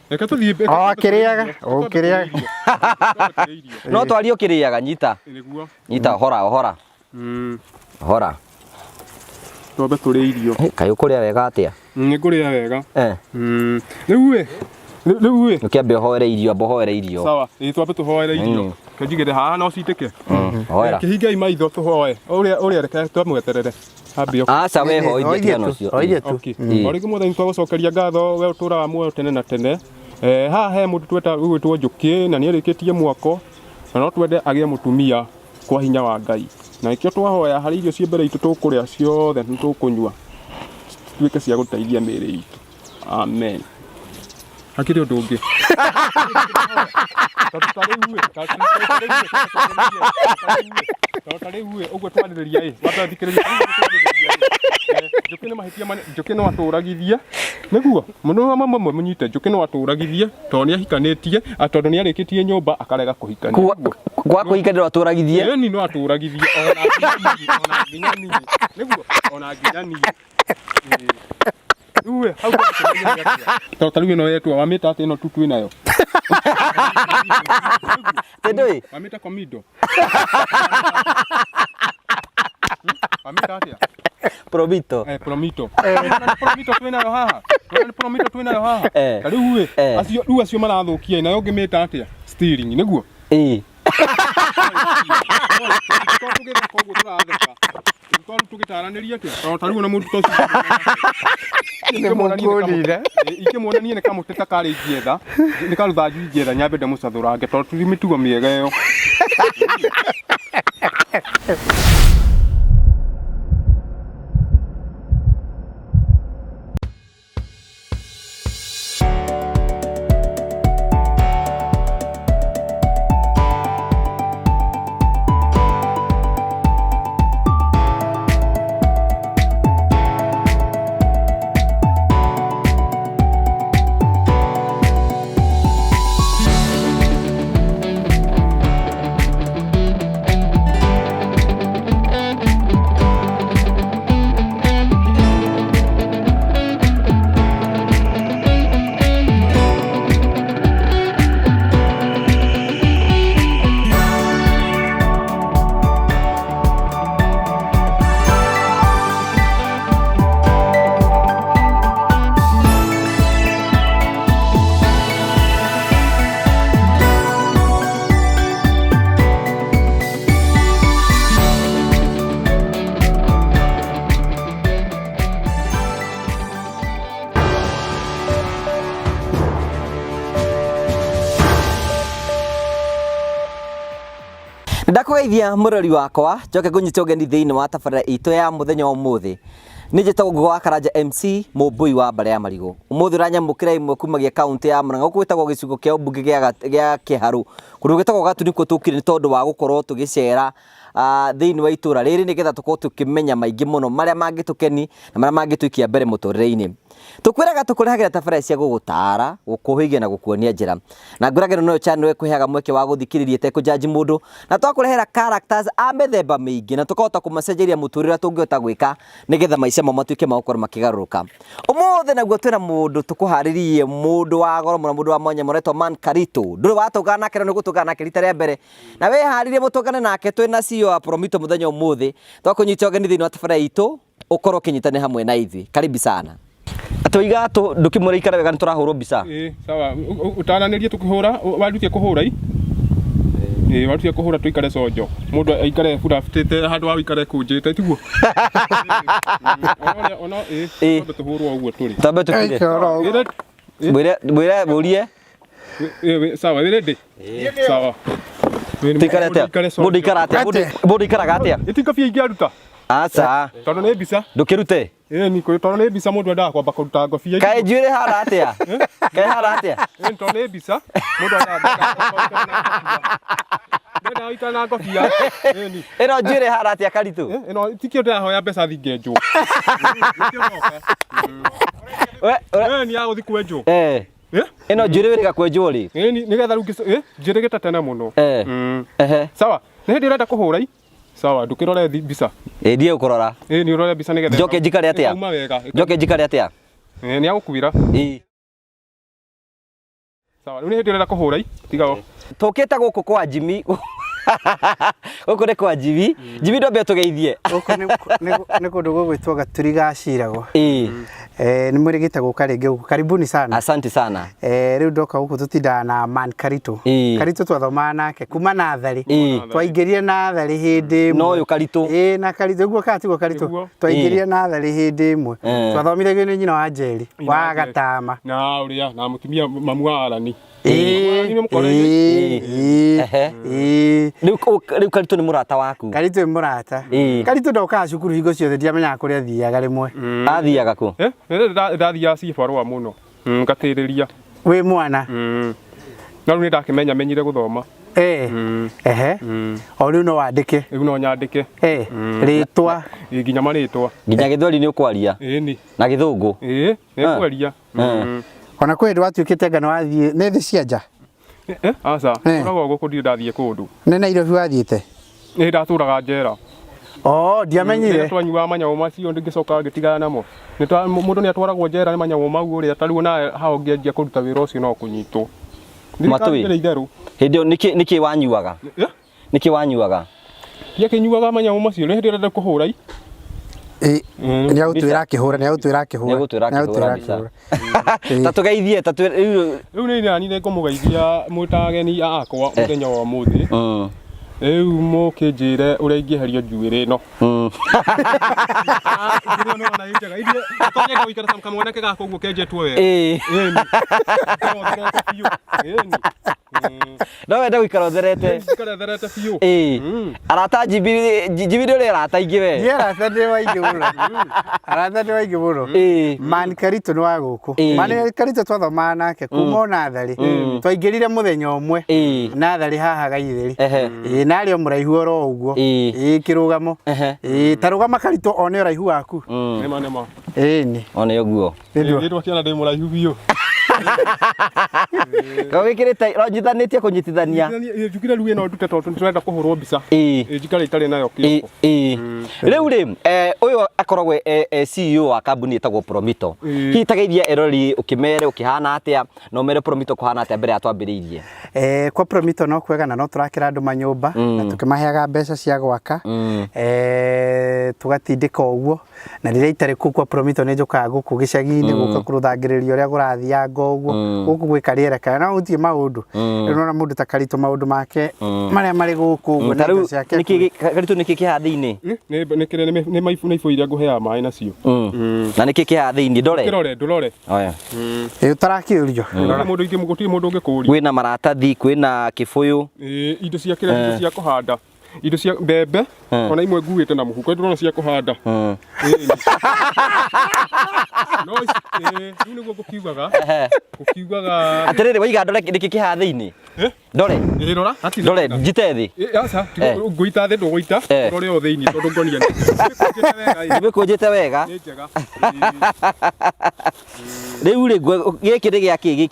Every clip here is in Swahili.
Reka tuthie kiriaga no twario kiriaga nyita nyita hora hora twambe turie irio kayo kuria wega atia ni kuria wega riu ukiambe hoere irio bohoere irio sawa twambe tuhoere irio kajigere haha no citike hoera kihingai maitho tuhoe uria reke twamweterere aca we hoithie tiano cio origi muthe twagucokeria ngatho we uturaga muoyo tene na tene haha he mundu tweta gwitwo Njuki na ni arikitie mwako na no twende agie mutumia kwa hinya wa Ngai na ikio twahoya hari irio cie mbere itu tukuria ciothe ni tukunyua tuike cia guteithia miri itu amen hakiri undu ungi tatariwe uguo twaririria watathikiriria Njuki ni mahitia Njuki no aturagithie niguo mundu mamwe munyite Njuki no aturagithie to ni ahikanitie atondu ni arikitie nyumba akarega kuhikania kwa kuhikanira aturagithie ni no aturagithie ona nginyani niguo ona nginyani uwe hau to tariwe no yetu wamita ati no tutu nayo tendoi wamita komido wamita ati Promito. Promito. Promito twinayo haha. Promito twinayo haha. Riu acio marathukia nayo ngimita atia steering niguo. Tugitaranĩria atia tariu na mũndũ toci ikĩmuonania nĩ kamũteta karĩ ingĩetha nĩ karuthanju ingĩetha nyambe ndĩmũcathurange tondũ tũrĩ mĩtugo mĩega ĩyo. Ndakugeithia murori wakwa njoke kunyita ugeni thiini wa tabarĩra itu ya muthenya umuthi ni njĩtagwo Ngũgĩ wa Karanja MC mũmbui wa Mbare ya Marigũ umuthi uranyamũkĩra imwe kumagia kaunti ya Murang'a gũkũ gwĩtagwo gĩcigo kĩa ũmbunge gĩa Kĩharũ kũndũ gwĩtagwo Gatuni kuo tũkire nĩ tondũ wa gũkorwo tũgĩcera thiini wa itũra rĩrĩ nĩgetha tũkorwo tũkĩmenya maingĩ mũno marĩa mangĩtũkeni na marĩa mangĩtũikia mbere mũtũrĩre-inĩ tukwiraga tukurehagira tabarĩra cia gũgũtara gũkũhĩgia na gũkuonia njĩra na ngũragĩrwo no channel ĩkũheaga mweke wa gũthikĩrĩria ĩtekũjaji mũndũ na twakũrehera characters a mĩthemba mĩingĩ na tũkahota kũmacenjeria mũtũrĩre tũngĩhota gwĩka nĩgetha maica mao matuĩke ma gũkorwo makĩgarũrũka ũmũthĩ naguo twĩna mũndũ tũkũharĩrie mũndũ wa goro mũno mũndũ wa mwanya mũretwo Man Karito ndũrĩ watũngana nake nĩ gũtũngana nake rita rĩa mbere na wĩharĩrie mũtũngane nake twĩna CEO wa Promito mũthenya ũmũthĩ twakũnyita ũgeni thĩinĩ wa tabarĩra itũ ũkorwo ũkĩnyitane hamwe na ithuĩ karibu sana Atoiga to ndukimure ikara wega nturahurwo mbica sawa utananirie tukihura warutie kuhura warutie kuhura tuikare sojo mundu aikare burafitete handu wa ikare kunjite tiguo ona tambe tuhurwo uguo turi tambe tukire mwire murie sawa ready sawa tikare atia mundu ikara atia mundu ikara atia itikafia ingiaruta aca tondu ni mbica ndukirute ni ko tondu ni mbica mundu endaga kwamba kuruta ngobia kae njuire hara atia kae hara atia tondu ni mbica mundu endaga ndenda itana ngobia ino njuire hara atia Karitu ino tikio ndahoya mbeca thingenjwo ni ya guthi kwenjwo ino njuire wiriga kwenjwo ri nigetha rungi njuire gitatene muno sawa ni hindi urenda kuhura sawa ndukirore mbica ndie ukurora ni urore mbica nigetha njoke njikare atia njoke njikare atia ni agukuira Sawa, ni hindi renda kuhura tiga tukite guku kwa Jimmy guku ni kwa Jimmy Jimmy ndo be tugeithie guku ni kundu gugwitwo Gaturi gaciragwo ni mwirigitagwo karingi guku karibuni sana asante sana riu ndoka guku tutindaga na Man Karito Karito twathoma nake kuma nathari twaingirire nathari hindi no uyu Karito na Karito guo katigwo Karito twaingirire nathari hindi imwe twathomithagio ni nyina wa Njeri wa Gatama na uria na mutumia mamu wa Arani riu Karito ni murata waku Karito ni murata Karito ndoka cukuru hingo ciothe ndiamenyaga kuria thiaga rimwe athiaga ku ndathia cibarwa muno ngatiriria wi mwana na riu ndakimenya menyire guthoma o riu no wandike riu no nyandike ritwa nginya maritwa nginya Githweri ni ukwaria ni na Githungu ni kwaria ona kwe ndwatuikite ngano wathie ne thi cia nja asa urago guku ndi ndathie kundu ne Nairobi wathiite ni ndaturaga njera ndiamenyire twanyua manyamu macio ngicoka ngitigana namo mundu ni atwaragwo njera ni manyamu mau uria tariu na hao ngianjia kuruta wira ucio no kunyitwo matui hindi niki wanyuaga niki wanyuaga ye kinyuaga manyamu macio ni hindi renda kuhura ni agutwira kihura tatugeithie riu ni nani ne ngumugeithia mutageni akwa muthenya wa muthi riu mukinjire uria ingieherio njuiri no no wenda guikara utherete biu arata Jimmy uri arata ingi we ni arata ndi waingi muno Man Karito ni wa guku Man Karito twathoma nake kuma nathari twaingirire muthenya umwe nathari haha Gaitheri nario muraihu oro uguo kirugamo tarugama Karito one uraihu waku nema ni one uguo ndwa kiana ndi muraihu biu gawikirite ronjithanitie kunyitithania njukire ruwe no ndute tondu turenda kuhurwo mbica njikare itari nayo kioko riu ri uyu akoragwo CEO wa kambuni itagwo Promito hitageithia erori ukimere ukihana atia no mere Promito kuhana atia mbere atwambiriirie kwa Promito no kwega na no turakira andu manyumba na tukimaheaga mbeca cia gwaka tugatindika uguo na riria itari ku kwa Promito ni njukaga guku gicagi-ini guka kuruthangiriria uria gurathianga uguo guku gwikariera kana no utie maundu no na mundu ta Karito maundu make maria mari guku uguo na ciake niki Karito niki kihathi-ini nikire ni maifu na iria nguhea mai nacio na niki kihathi-ini ndorore oya utarakiurio mundu ingi mugutiri mundu ngikuria kwina maratathi kwina kibuyu indo cia kira indo cia kuhanda indo cia mbembe ona imwe nguite na muhuko ndurona cia kuhanda no niguo gukiugaga atiriri waiga ndore niki kihathi-ini ndore ndore njite thi asa nguita thi nduguita ndore o thiini tondu ngonia ni kunjite wega riu ri giki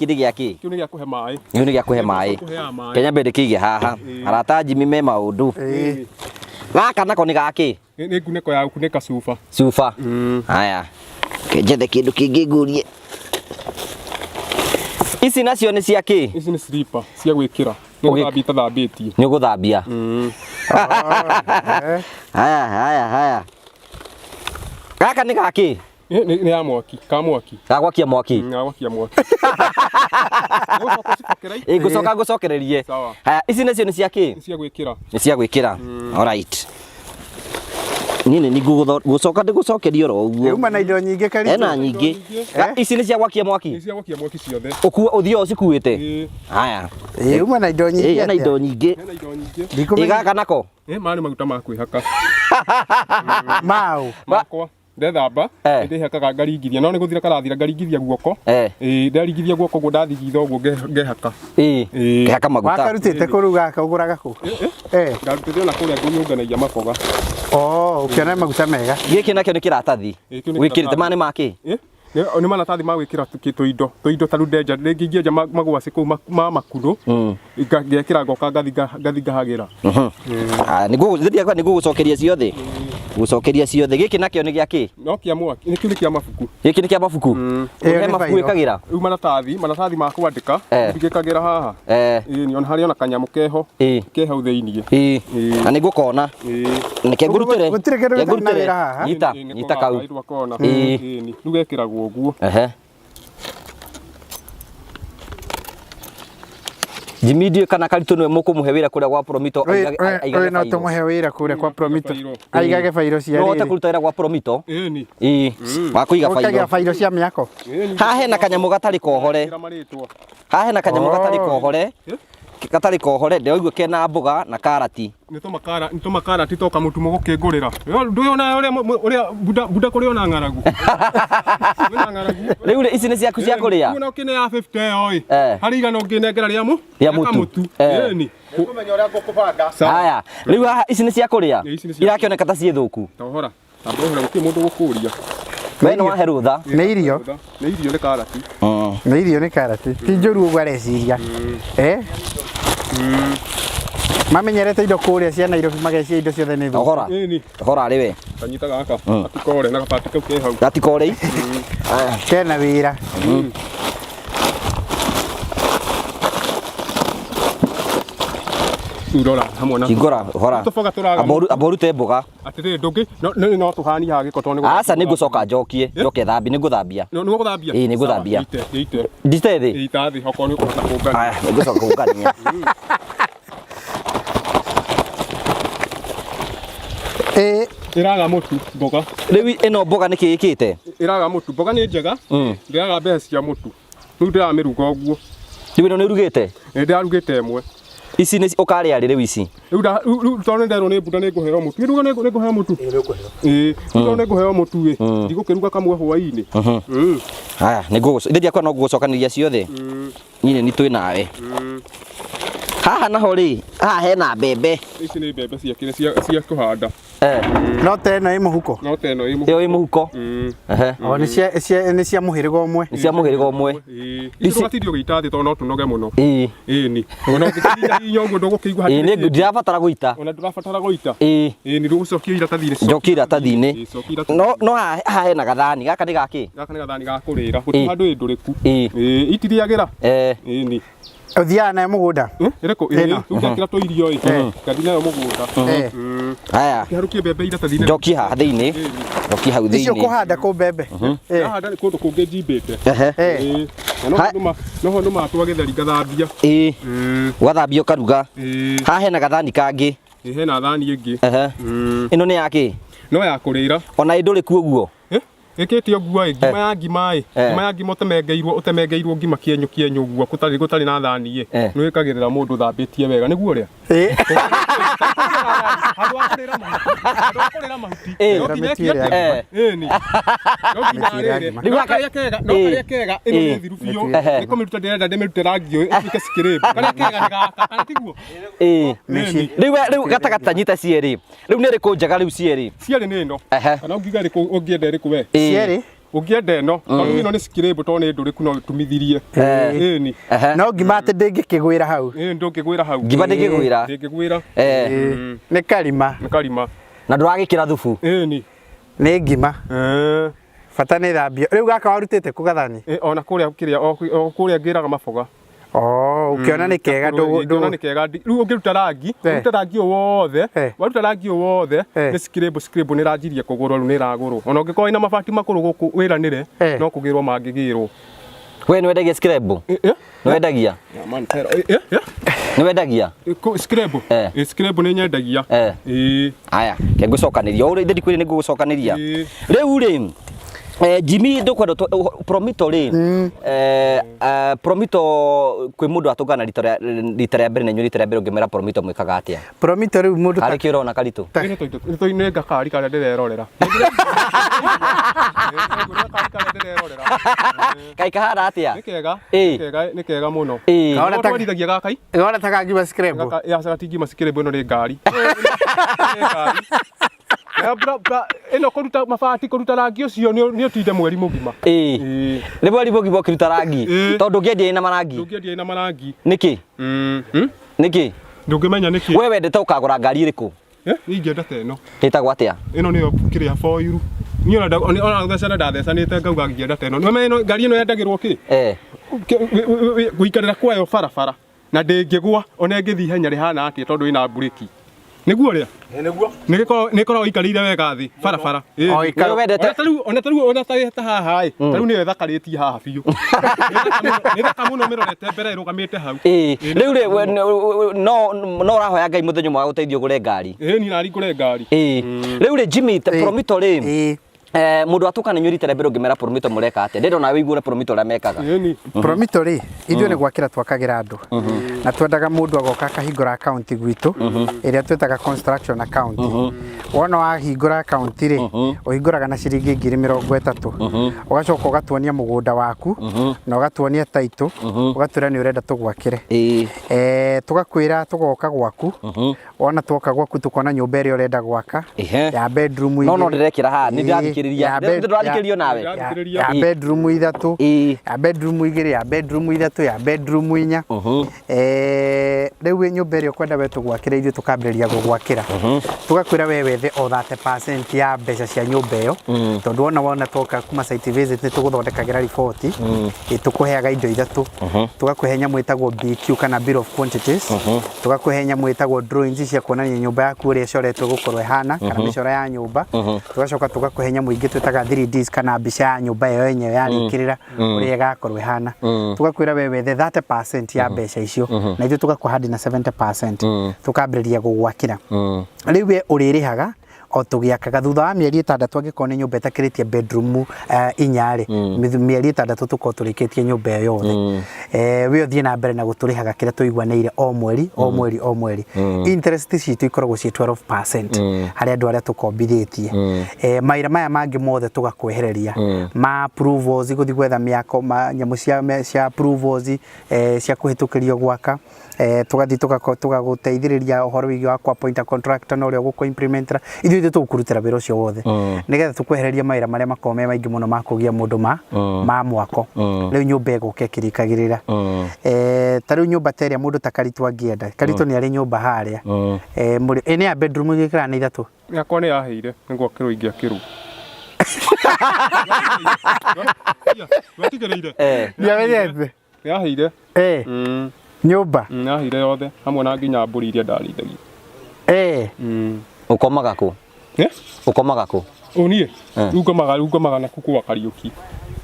ni giaki kiu ni gia kuhe mai ni gia kuhe mai Kenya mbere kige haha arata Jimmy me maundu gaka nako ni gaki ni nguneko ya kuneka cuba haya kenjete kindu kingi ngurie ici nacio ni ciaki ici ni slipper cia gwikira ni guthambia tathambitie ni guthambia haya gaka ni gaki ni ya mwaki mwaki gagwakia mwaki gagwakia mwaki ngucokererie haya ici nacio ni ciaki ni cia gwikira alright nini ni gucoka ndigucokerio ro uguo uma na indo nyingi Karito ena nyingi ici ni cia gwakia mwaki ciothe uthio cikuite haya uma na indo nyingi ena indo nyingi igaka nako mani maguta ma kwihaka mau makwa ndethamba ndihakaga ngaringithia no ni guthira karathira ngaringithia guoko ndaringithia guoko gu ndathigitha uguo ngehaka ngehaka maguta wakarutite kuruga kauguraga ku ngarutite ona kuria ngunyunganagia makoga ukiona maguta mega giki nakio ni kiratathi wikirite mani maki ni maratathi ma gwikira tuindo taru ndenja ringi ngienja magwaci kuu ma makuru ngekira ngoka ngathi ngahagira niguo gucokeria ciothe gucokeria ciothe giki nakio ni gia ki no kia mwaki ni kiu kia mabuku giki ni kia mabuku he mabuku ikagira riu maratathi ma kwandika ndigikagira haha ni on hari ona kanyamu keho ke hau theinie na niguo kona nike ngurutire nyita nyita kau ni rugekiragwo guo Jimmy kana Karitu niwe mukumuhe wira kuria gwa Promito aigage no tumuhe wira kuria kwa Promito aigage fairo cia riri no takuruta wira gwa Promito ni wa kuiga fairo ukaga fairo cia miako ha he na kanyamu gatari kohore ha he na kanyamu gatari kohore ndio kena mboga na karati nito makarati toka mutumo gukingurira nduyona uria buda kuri ona ngaragu riu ici ni ciaku cia kuria una ukine ya 50 oi hari igana unginengera ria mutu ni kumenya uria ngukubanga haya riu ici ni cia kuria irakioneka ta cie thuku tohora tambohora guti mundu gukuria we no wahe rutha ni irio ni karati ni irio ni karati ti njuru ugu areciria mamenyerete indo kuria cia Nairobi magacia indo ciothe ni thuku hora ari we kanyita gaka atikore na gapati kau ke hau atikore kena wira urora hamwe na kingora hora aboru te mboga atire ndungi no tuhani ha giko tone asa ni gucoka njokie thambi ni guthambia no guthambia ni guthambia ndite thi itathi hoko ni kuhota kungania ni gucoka kungania iraga mutu mboga riu ino mboga ni kiikite iraga mutu mboga ni njega iraga mbeca cia mutu riu ndirameruga uguo riu ino ni rugite ndirarugite emwe ici ni ukaria riu ici riu tone ndero ni buda ni nguhero mutu riu ni nguhero mutu riu ni nguhero mutu ndigukiruga kamwe hwaini haya ni ngugo ndidia kwa no gucokaniria ciothe nyine ni twi nawe haha naho ri haha hena mbembe ici ni mbembe cia kuhanda no teno i muhuko iyo i muhuko o ni cia muhiriga umwe ni cia muhiriga umwe ici gatirio gitathi to no tunoge muno ni ona ngitinya hinya uguo ndugukiigua ni ndirabatara guita ona ndirabatara guita ni ndugucokia iratathi-ini njokia iratathi-ini no haha hena gathani gaka ni gaki gathani ga kurira guti handu induriku itiriagira ni uthiaga nayo mugunda ireko ugekira to irio ngathi nayo mugunda haya kiharukie mbembe iratathi-ini njokia haha thiini njokia hau thiini icio kuhanda ku mbembe handa ni kundu kungi njimbite no hono matwa githeri ngathambia ugathambia ukaruga haha hena gathani kangi hena thani ingi ino ni yaki no ya kurira ona induriku uguo ikitio ngua ngima ya ngima ngima ya ngima utemengeirwo ngima kienyũ guo gutari na thani no ikagirira mundu thambitie wega niguo ria handu akurira mahuti ni no karia kega ino ni thiru biu ni kumiruta ndirenda ndimirute rangi uyu ike skirebe karia kega ni gaka kana tiguo riu gatagata nyita cieri riu ni riku njega riu cieri ni ino kana ungiga riku ungienda riku we cieri ungienda ino tondu ino ni skirebe to ni nduriku no tumithirie ni no ngima ati ndingikigwira hau ndungigwira hau ngima ndingigwira ni karima na nduragikira thubu ni ngima bata ni thambio riu gaka warutite kugathani ona kuria kiria kuria ngiraga maboga ukiona ni kega ndu ni kega riu ungiruta rangi waruta rangi wothe ni skirebo ni ranjirie kugurwo riu ni ragurwo ona ungikorwo ina mabati makuru guku wiranire no kugirwo mangigirwo we ni wendagia skirebo ni wendagia ni wendagia skirebo ni nyendagia haya ke ngucokaniria uri ndi kwire ni ngucokaniria riu ri Jimmy ndukwenda Promito ri Promito kwi mundu atungana rita ria mbere na nyu rita ria mbere ngimera Promito mwikaga atia Promito riu mundu hari kirona Karitu ni ngakari kana ndirerorera kai kahara atia ni kega muno kaona twarithagia gakai kaona taka ngima skirebo ya ngima skirebo ino ni ngari ino kuruta mabati kuruta rangi ucio ni utinde mweri mugima ni mweri mugima ukiruta rangi tondu ngiendia ina marangi niki niki ndungimenya niki we wendete ukagura ngari iriku Ni ingĩenda ta ĩno. Ĩtagwo atĩa? Ĩno nĩyo kĩrĩa foiru. Niĩ ona thecana ndathecanĩte ngauga ngĩenda ta ĩno. Nĩwamenya ngari ĩno yendagĩrwo kĩ? Gũikarĩra kwayo barabara na ndĩngĩgwa ona ĩngĩthiĩ ihenya rĩhana atĩa tondũ ĩna mburĩki. Nĩguo rĩa? Nĩguo. Nĩkoragwo ikarĩire wega thĩ barabara. Ona tarĩu ta haha tarĩu nĩyo ĩthakarĩtie haha biũ. Nĩ thaka mũno mĩrorete mbere ĩrũgamĩte hau. Rĩu no ũrahoya Ngai mũthenya ũmwe agũteithie ũgũre ngari. Niĩ narĩ ngũre ngari. Rĩu Jimmy Promito rĩ mundu atuka nĩ nyurite mbere ngimera Promito mureka atia ndĩrona wĩigure Promito ũrĩa mekaga. Promito rĩ ithuĩ nĩ gwakĩra twakagĩra andũ na twendaga mũndũ agoka akahingũra account gwitũ ĩrĩa twĩtaga construction account. Wona wahingũra account rĩ ũhingũraga na ciringi 30,000 ũgacoka ũgatuonia mũgũnda waku na ũgatuonia title ũgatwĩra nĩ ũrenda tũgwakĩre. Tugakwĩra tũgoka gwaku wona twoka gwaku tukona nyũmba ĩrĩa ũrenda gwaka ya bedroom igĩrĩ. No ndĩrekĩra haha nĩ ndĩrathikĩrĩrio nawe. Ya bedroom 3 ya bedroom 2 ya bedroom 3 ya bedroom 4. Rĩu nyũmba ĩrĩa ũkwenda we tũgwakĩre ithuĩ tũkambĩrĩria gũgwakĩra tugakwĩra we wethe o 30% ya mbeca cia nyũmba ĩyo tondũ wona twoka kuma site visit nĩ tũgũthondekagĩra report tũkũheaga indo ithatũ tũgakũhe nyamũ ĩtagwo BQ kana bill of quantities tũgakũhe nyamũ ĩtagwo drawings cia kuonania nyũmba yaku ũrĩa ĩcoretwo gũkorwo ĩhana kana mĩcoro ya nyũmba tugacoka tũgakũhe nyamũ ingĩ twĩtaga 3Ds kana mbica ya nyũmba ĩyo yenyewe yarĩkĩrĩra ũrĩa ĩgakorwo ĩhana tugakwĩra we wethe 30% ya mbeca icio na ithuĩ tũgakũhandi na 70% tũkambĩrĩria gũgwakĩra. Rĩu we ũrĩrĩhaga o tũgĩakaga thutha wa mĩeri 6 angĩkorwo nĩ nyũmba ĩtakĩrĩtie bedroom 4 rĩ mĩeri 6 tũkorwo tũrĩkĩtie nyũmba ĩyo yothe. We ũthiĩ na mbere na gũtũrĩhaga kĩrĩa tũiguanĩire o mweri. Interest citũ ikoragwo ciĩ 12% harĩ andũ arĩa tũkombithĩtie. Mawĩra maya mangĩ mothe tũgakwehereria ma approvals gũthiĩ gwetha mĩako nyamũ cia approvals cia kũhĩtũkĩrio gwaka tugathi tũgagũteithĩrĩria ũhoro wĩgiĩ wa appoint contractor na ũrĩa ũgũkũ implementer ithuĩ tũgũkũrutĩra wĩra ũcio wothe nĩgetha tũkwehereria mawĩra marĩa makoragwo me maingĩ mũno ma kũgia mũndũ ma mwako. Rĩu nyũmba ĩgũka ĩkĩrĩkagĩrĩra ta rĩu nyũmba ta ĩrĩa mũndũ ta Karitũ angĩenda. Karitũ nĩ arĩ nyũmba harĩa nĩ ya bedroom igĩkĩra na ithatũ yakwa nĩ yaheire nĩ gwakĩrwo ingĩakĩrwo. Nĩamenyete yaheire nyũmba yaheire yothe hamwe na nginya mbũri iria ndarĩithagia. Ukomaga kũ? Ukomaga kũ? Niĩ rĩu ngomaga na kuku wa Kariũki.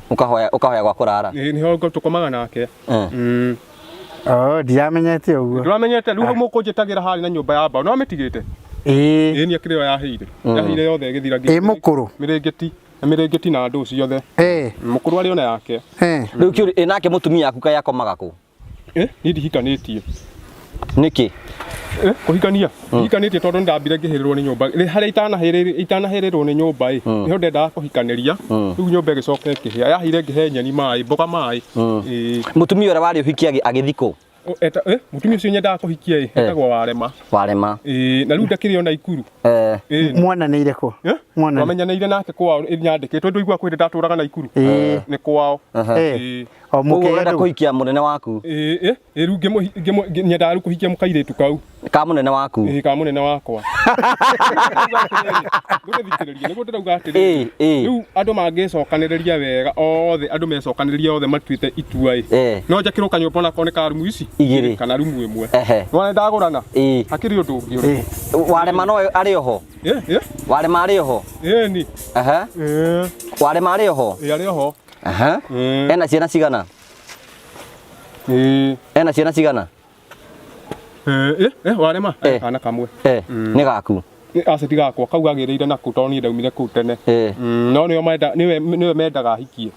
Ukahoya gwa kũrara? Nĩho tũkomaga nake. Ndiramenyete ũguo. Nduramenyete rĩu mũkũnjĩtagĩra harĩ na nyũmba ya mbaũ no amĩtigĩte. Nĩ akĩrĩo yaheire yothe ĩgĩthira nginya mũkũrũ mĩrĩngĩti na ndũ ciothe mũkũrũ arĩ ona yake. Rĩu kĩũria nake mũtumia yaku kaĩ akomaga kũ? Niĩ ndihikanĩtie. Nĩkĩ? Kũhikania hikanĩtie tondũ ndambire ngĩhĩrĩrwo nĩ nyũmba harĩa itanahĩrĩrwo nĩ nyũmba nĩho ndendaga kũhikanĩria rĩu nyũmba ĩgĩcoka ĩkĩhĩa yaheire ngĩhe nyeni maĩ mboga maĩ. Mũtumia ũrĩa warĩ ũhikia agĩthikũ? Mutumia ũcio nyendaga kũhikia etagwo Warema. Na rĩu ndakĩrĩ ona Ikuru. Mwananĩire kũ? Twamenyanĩire nake kwao nyandĩkĩtwo ndũigua kwĩrĩ ndatũraga na Ikuru nĩ kwao. Ũguo ũrenda kũhikia mũnene waku? Rĩu nyendaga rĩu kũhikia mũkairĩtu kau ka mũnene waku? Ka mũnene wakwa. Nĩguo ndĩrauga atĩrĩ rĩu andũ mangĩcokanĩrĩria wega othe andũ mecokanĩrĩria othe matuĩte itua no njakĩrwo kanyũmba onako nĩ ka rumu ici igĩrĩ kana rumu ĩmwe nĩwona ndagũrana hakĩrĩ ũndũ ũngĩ ũrĩkũ. Warema no arĩ oho? Warema arĩ oho? Ĩni. Warema arĩ oho? Arĩ oho. Ena ciana cigana? Ena ciana cigana? Warema kana kamwe. Nĩ gaku? Aceti gakwa kau gagĩrĩire naku tondũ niĩ ndaumire kũu tene no nĩwe mendaga hikie.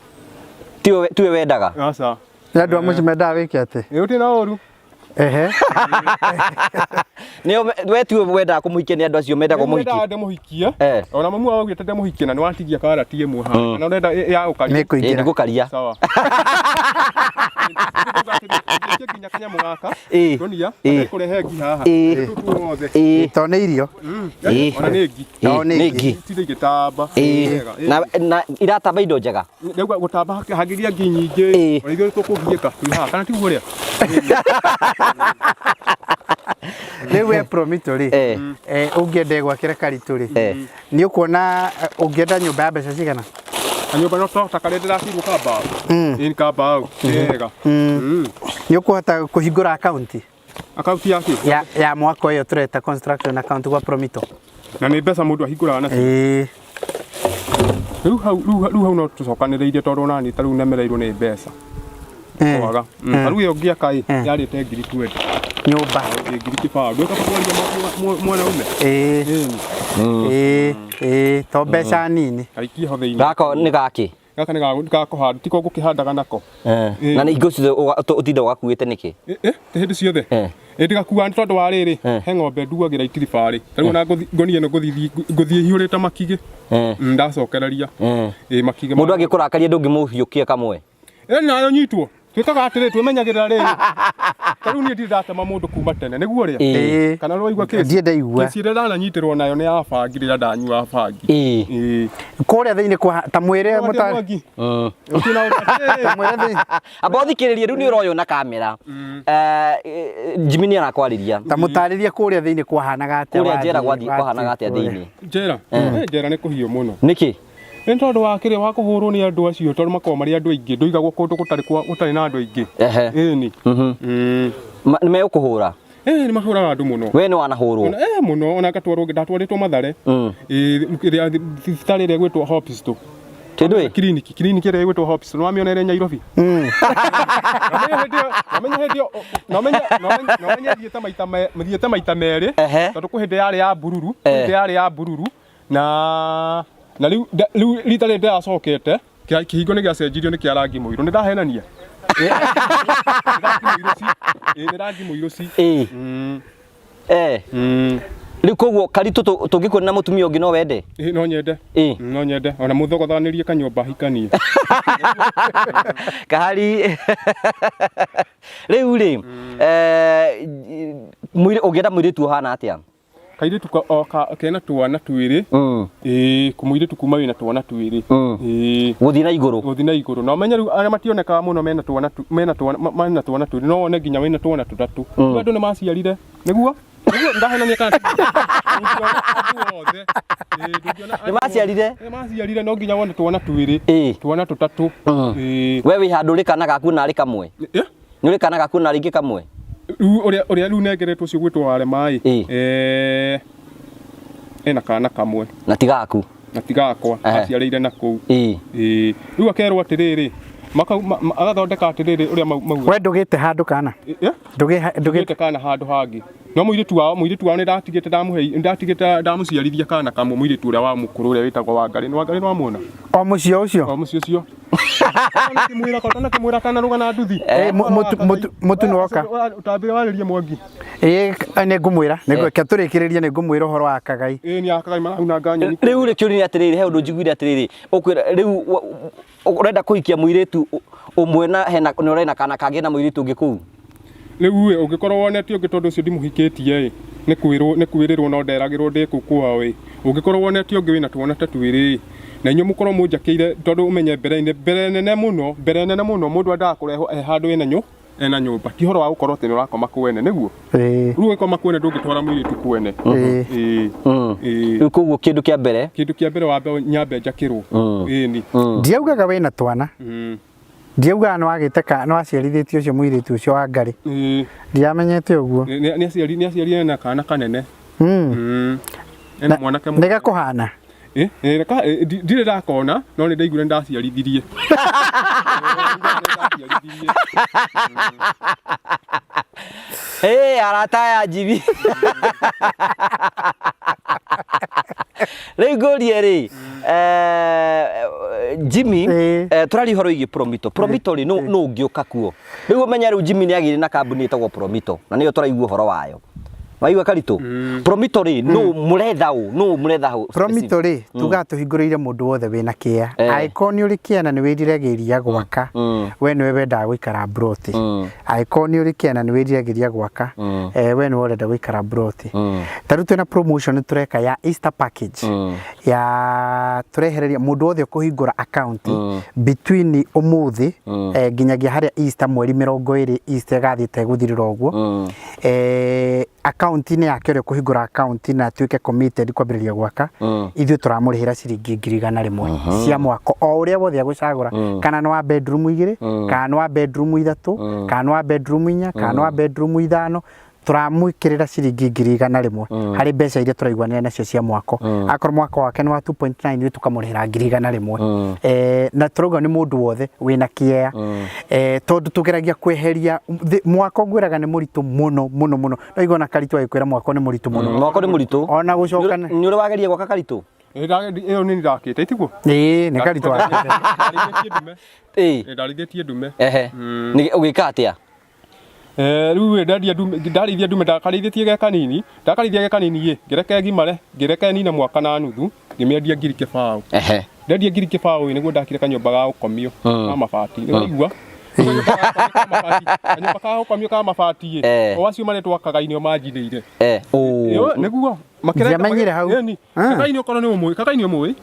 Tiwe wendaga? Aca. Nĩ andũ a mũciĩ mendaga wĩke atĩ? Ũtirĩ na ũru. We tiwe wendaga kũmũhikia nĩ andũ acio mendaga mũhikie? Mendaga ndĩmũhikie ona mamu wao augĩte ndĩmũhikie na nĩwatigia karati ĩmwe haha na ũrenda ya gũkaria. Nĩ gũkaria. Sawa. Nginya kanyamũ gaka tonia kũrehe ngi haha tuothe to nĩ irio ona nĩ ngi tigĩtamba na iratamba indo njega rĩu gũtamba hangĩria ngi nyingĩ ona ithuĩ tũkũgiĩka tũrĩ haha kana tiguo ũrĩa Rĩu we Promito rĩ ũngĩenda gwakĩra Karitũ rĩ nĩ ũkuona ũngĩenda nyũmba ya mbeca cigana? Nyũmba no taka rĩ ndĩracirwo kambao in kambao wega nĩ ũkũhota kũhingũra akaunti ya mwaka ũyũ tũreta construction account gwa Promito na nĩ mbeca mũndũ ahingũraga nacio rĩu hau no tũcokanĩrĩirie tondũ nani ta rĩu nemereirwo nĩ mbeca kwaga rĩu ĩyo ngĩaka yarĩte ngiri 20 nyũmba ngiri kĩbao ndwĩka kũgũria mwanaume to mbeca nini aikie ho thĩinĩ gako nĩ gaki gaka nĩ gakũhanda tiko ngũkĩhandaga nako na nĩ hingo ciothe ũtinda ũgakuĩte nĩkĩ hĩndĩ ciothe ĩndĩ gakuaga nĩ tondũ wa rĩrĩ he ng'ombe nduagĩra itiribarĩ tarĩu ona ngoni ĩno ngũthiĩ hiũrĩte makigĩ ndacokereria makigĩ mũndũ angĩkũrakaria ndũngĩmũhiũkia kamwe nayo nyitwo twĩkaga atĩrĩ twĩmenyagĩrĩra rĩrĩ tarĩu niĩ ndirĩ ndatema mũndũ kuma tene nĩguo rĩa kana waigua kĩci ndaigua kĩci ĩrĩa ndananyitĩrwo nayo nĩ ya bangi rĩrĩa ndanyua bangi kũrĩa thĩinĩ ta mwĩre amba ũthikĩrĩrie rĩu nĩ ũroywo na kamera Jimmy nĩ arakwarĩria ta mũtarĩrie kũrĩa thĩinĩ kwahanaga atĩa kũrĩa njera kwahanaga atĩa thĩinĩ njera nĩ kũhiũ mũno nĩkĩ nĩ tondũ wa kĩrĩa wa kũhũrwo nĩ andũ acio tondũ makoragwo marĩ andũ aingĩ ndũigagwo kũndũ gũtarĩ na andũ aingĩ ĩni nĩ megũkũhũra nĩ mahũraga andũ mũno we nĩ wanahũrwo mũno ona ndatwarĩtwo Mathare thibitarĩ ĩrĩa ĩgwĩtwo Hospital Tindwe kliniki ĩrĩa ĩgwĩtwo Hospital nĩ wamĩona ĩrĩa Nyairobi namenye thiĩte maita merĩ tondũ kwĩ hĩndĩ yarĩ ya bururu na rĩu rita rĩrĩ ndĩracokete kĩhingo nĩ gĩacenjirio nĩ kĩa rangi mũirũ nĩ ndahenania nĩ rangi mũirũ ci rĩu koguo Karitũ tũngĩkuona na mũtumia ũngĩ no wende no nyende ona mũthogothanĩrie kanyũmba hikanie kahari rĩu rĩ ũngĩenda mũirĩtu ũhana atĩa kairĩtu kena twana twĩrĩ mũirĩtu kuma wĩna twana twĩrĩ gũthiĩ na igũrũ na ũmenye rĩu arĩa mationekaga mũno mena twana twĩrĩ no wone nginya wĩna twana tũtatũ andũ nĩ maciarire nĩguo ndahenania kana nĩ maciarire no nginya wone twana twĩrĩ twana tũtatũ we wĩ handũ ũrĩ kana gaku na arĩ kamwe nĩ ũrĩ kana gaku na rĩngĩ kamwe ũrĩa rĩu nengeretwo ũcio gwĩtwo ware maĩ ena kana kamwe na tigakwa aciarĩire na kũu rĩu akerwo atĩrĩrĩ agathondeka atĩrĩrĩ ũrĩa mauga we ndũgĩte handũ kana ndũgĩte kana handũ hangĩ no mũirĩtu wao nĩ ndamuciarithia kana kamwe mũirĩtu ũrĩa wa mũkũrũ ũrĩa wĩtagwo Wangari nĩ wamwona o mũciĩ ũcio nakĩmwĩra kana rũgana nduthi mũtu nĩwoka ũtambire warĩrie Mwangi nĩ ngũmwĩra reke tũrĩkĩrĩrie nĩ ngũmwĩra ũhoro wa Kagai nĩ akagai maraunanga nyeni rĩu rĩ kĩũria nĩ atĩrĩrĩ he ũndũ njiguire atĩrĩrĩ rĩu ũrenda kũhikia mũirĩtu ũmwe na nĩ ũrena kana kangĩ na mũirĩtu ũngĩ kũu rĩu ũngĩkorwo wonete ũngĩ tondũ ũcio ndimũhikĩtie nĩ kwĩrĩrwo no nderagĩrwo ndĩ kũu kwao ũngĩkorwo wonete ũngĩ wĩna twana ta twĩrĩ na inyuĩ mũkorwo mũnjakĩire tondũ ũmenye mbere nene mũno mũndũ endaga kũrehwo handũ ena nyũmba ti horo wa gũkorwo atĩ nĩ ũrakoma kwene nĩguo rĩu ũgĩkoma kwene ndũngĩtwara mũirĩtu kwene rĩu koguo kĩndũ kĩa mbere wambe nyambe njakĩrwo ĩni ndiaugaga wĩna twana ndiaugaga nĩ wagĩte nĩ waciarithĩtie ũcio mũirĩtu ũcio wa Ngarĩ ndiamenyete ũguo nĩ aciarire na kana kanene ena mwanake nĩ gakũhana ndirĩ ndakona no nĩ ndaiguire ndaciarithirie arata ya Jimmy rĩu ngũrie rĩ Jimmy tũrari horo igi Promito rĩ no ũngĩũka kuo rĩu ũmenya rĩu Jimmy nĩ agĩire na kambuni ĩtagwo Promito na nĩyo tũraigua horo wayo waigua Karitũ Promito rĩ no mũretha Promito rĩ tuga tũhingũrĩire mũndũ wothe wĩna kĩa angĩkorwo nĩ ũrĩ kĩa na nĩ wĩriragĩria gwaka we nĩwe wendaga gũikara Broti angĩkorwo nĩ ũrĩ kĩa na nĩ wĩriragĩria gwaka we nĩwe ũrenda gũikara Broti tarĩu twĩna promotion tũreka ya Easter package ya tũrehereria mũndũ wothe ũkũhingũra account between ũmũthĩ nginyagia harĩa Easter mweri 20 Easter ĩgathiĩte gũthirĩra ũguo akaunti-inĩ yake ũrĩa kũhingũra akaunti na atuĩke committed kwambĩrĩria gwaka ithuĩ tũramũrĩhĩra ciringi 100,000 cia mwako o ũrĩa wothe agũcagũra kana nĩ wa bedroom 2 kana nĩ wa bedroom 3 kana nĩ wa bedroom 4 kana nĩ wa bedroom 5 turamwikirira ciringi 100,000 hari mbeca iria turaiguanira nacio cia mwako akorwo mwako wake ni wa 2.9 ni tukamurihira 100,000 na turuga ni mundu wothe wina kiea tondu tugeragia kweheria mwako ngwiraga ni muritu muno no igona Karitu agikwira mwako ni muritu muno mwako ni muritu ona gucoka ni uri wageria gwaka Karitu iyo ni ndakite itiguo ni Karitu wakite ndarithĩtie ndume ni ugika atia riu ndarithia ndume ndakarithĩtie ge kanini ngireke ngimare ngireke nina mwaka na nuthu ngimiendia ngiri kĩbaũ ndendia ngiri kĩbaũ nĩguo ndakire kanyũmba ga gũkomio ka mabati nĩwaigua kanyũmba ka gũkomio ka mabati o acio marĩa twakaga-inĩ o manjinĩire nĩguo Ndiamenyire hau. Kakaini okorwo ni umwe, kakaini umwe.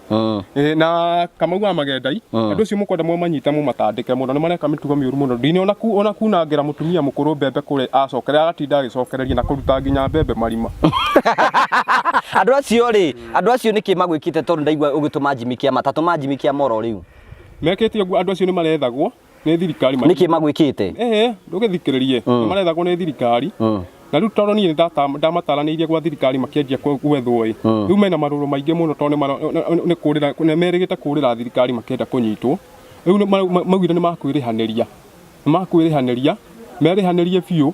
Na Kamau wa Magendai, andu acio mukwenda mwe manyita mu matandike muno ni mareka mitugo miuru muno. Ndine ona kunangira mutumia mukuru mbembe kure acokera agatinda agicokereria na kuruta nginya mbembe marima. Andu acio niki magwikite tondu ndaigua ugituma njimikia matatu manjimikia moro riu. Mekete uguo andu acio ni marethagwo ni thirikari. Niki magwikite? Ndugithikiririe. Ni marethagwo ni thirikari. Na riu toro ni ndamataranĩirie gwa thirikari makianjia gwethwo riu mena marũrũ maingĩ mũno tondu nĩ kũrĩra merĩgĩte kũrĩra thirikari makĩenda kũnyitwo riu maugire nĩ makwĩrĩhanĩria merĩhanĩrie biũ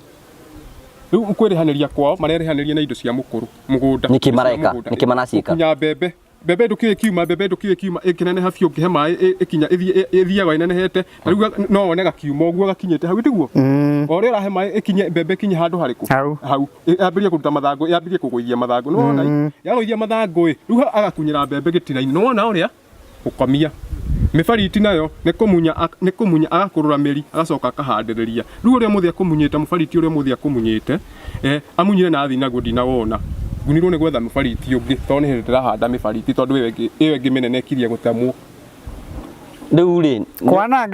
riu kwĩrĩhanĩria kwao marerĩhanĩria na indo cia mũgũnda niki mareka niki manacika kunya mbembe ndukiuma ikineneha biũ ngihe maĩ ikinya ithiaga inenehete na riu no wone gakiuma ũguo gakinyĩte hau tiguo o rĩo rahe maĩ ikinye mbembe ikinye handũ harĩkũ hau yambĩrĩrie kũruta mathangũ yambĩrĩrie kũgũithia mathangũ no wona yagũithia mathangũ riu agakunyĩra mbembe gĩtina-inĩ no wona ũrĩa gũkomia mibariti nayo nĩ kũmunya agakũrũra mĩri agacoka akahandĩrĩria riu ũrĩa mũthia kũmunyĩte mũbariti ũrĩa mũthia kũmunyĩte amunyire na athi naguo ndinawona gunirwo nĩ gwetha mũbariti ũngĩ tondũ nĩ hĩndĩ ndĩrahanda mĩbariti tondũ ĩyo ĩngĩ mĩnene ĩkirie gũtemwo rĩu rĩ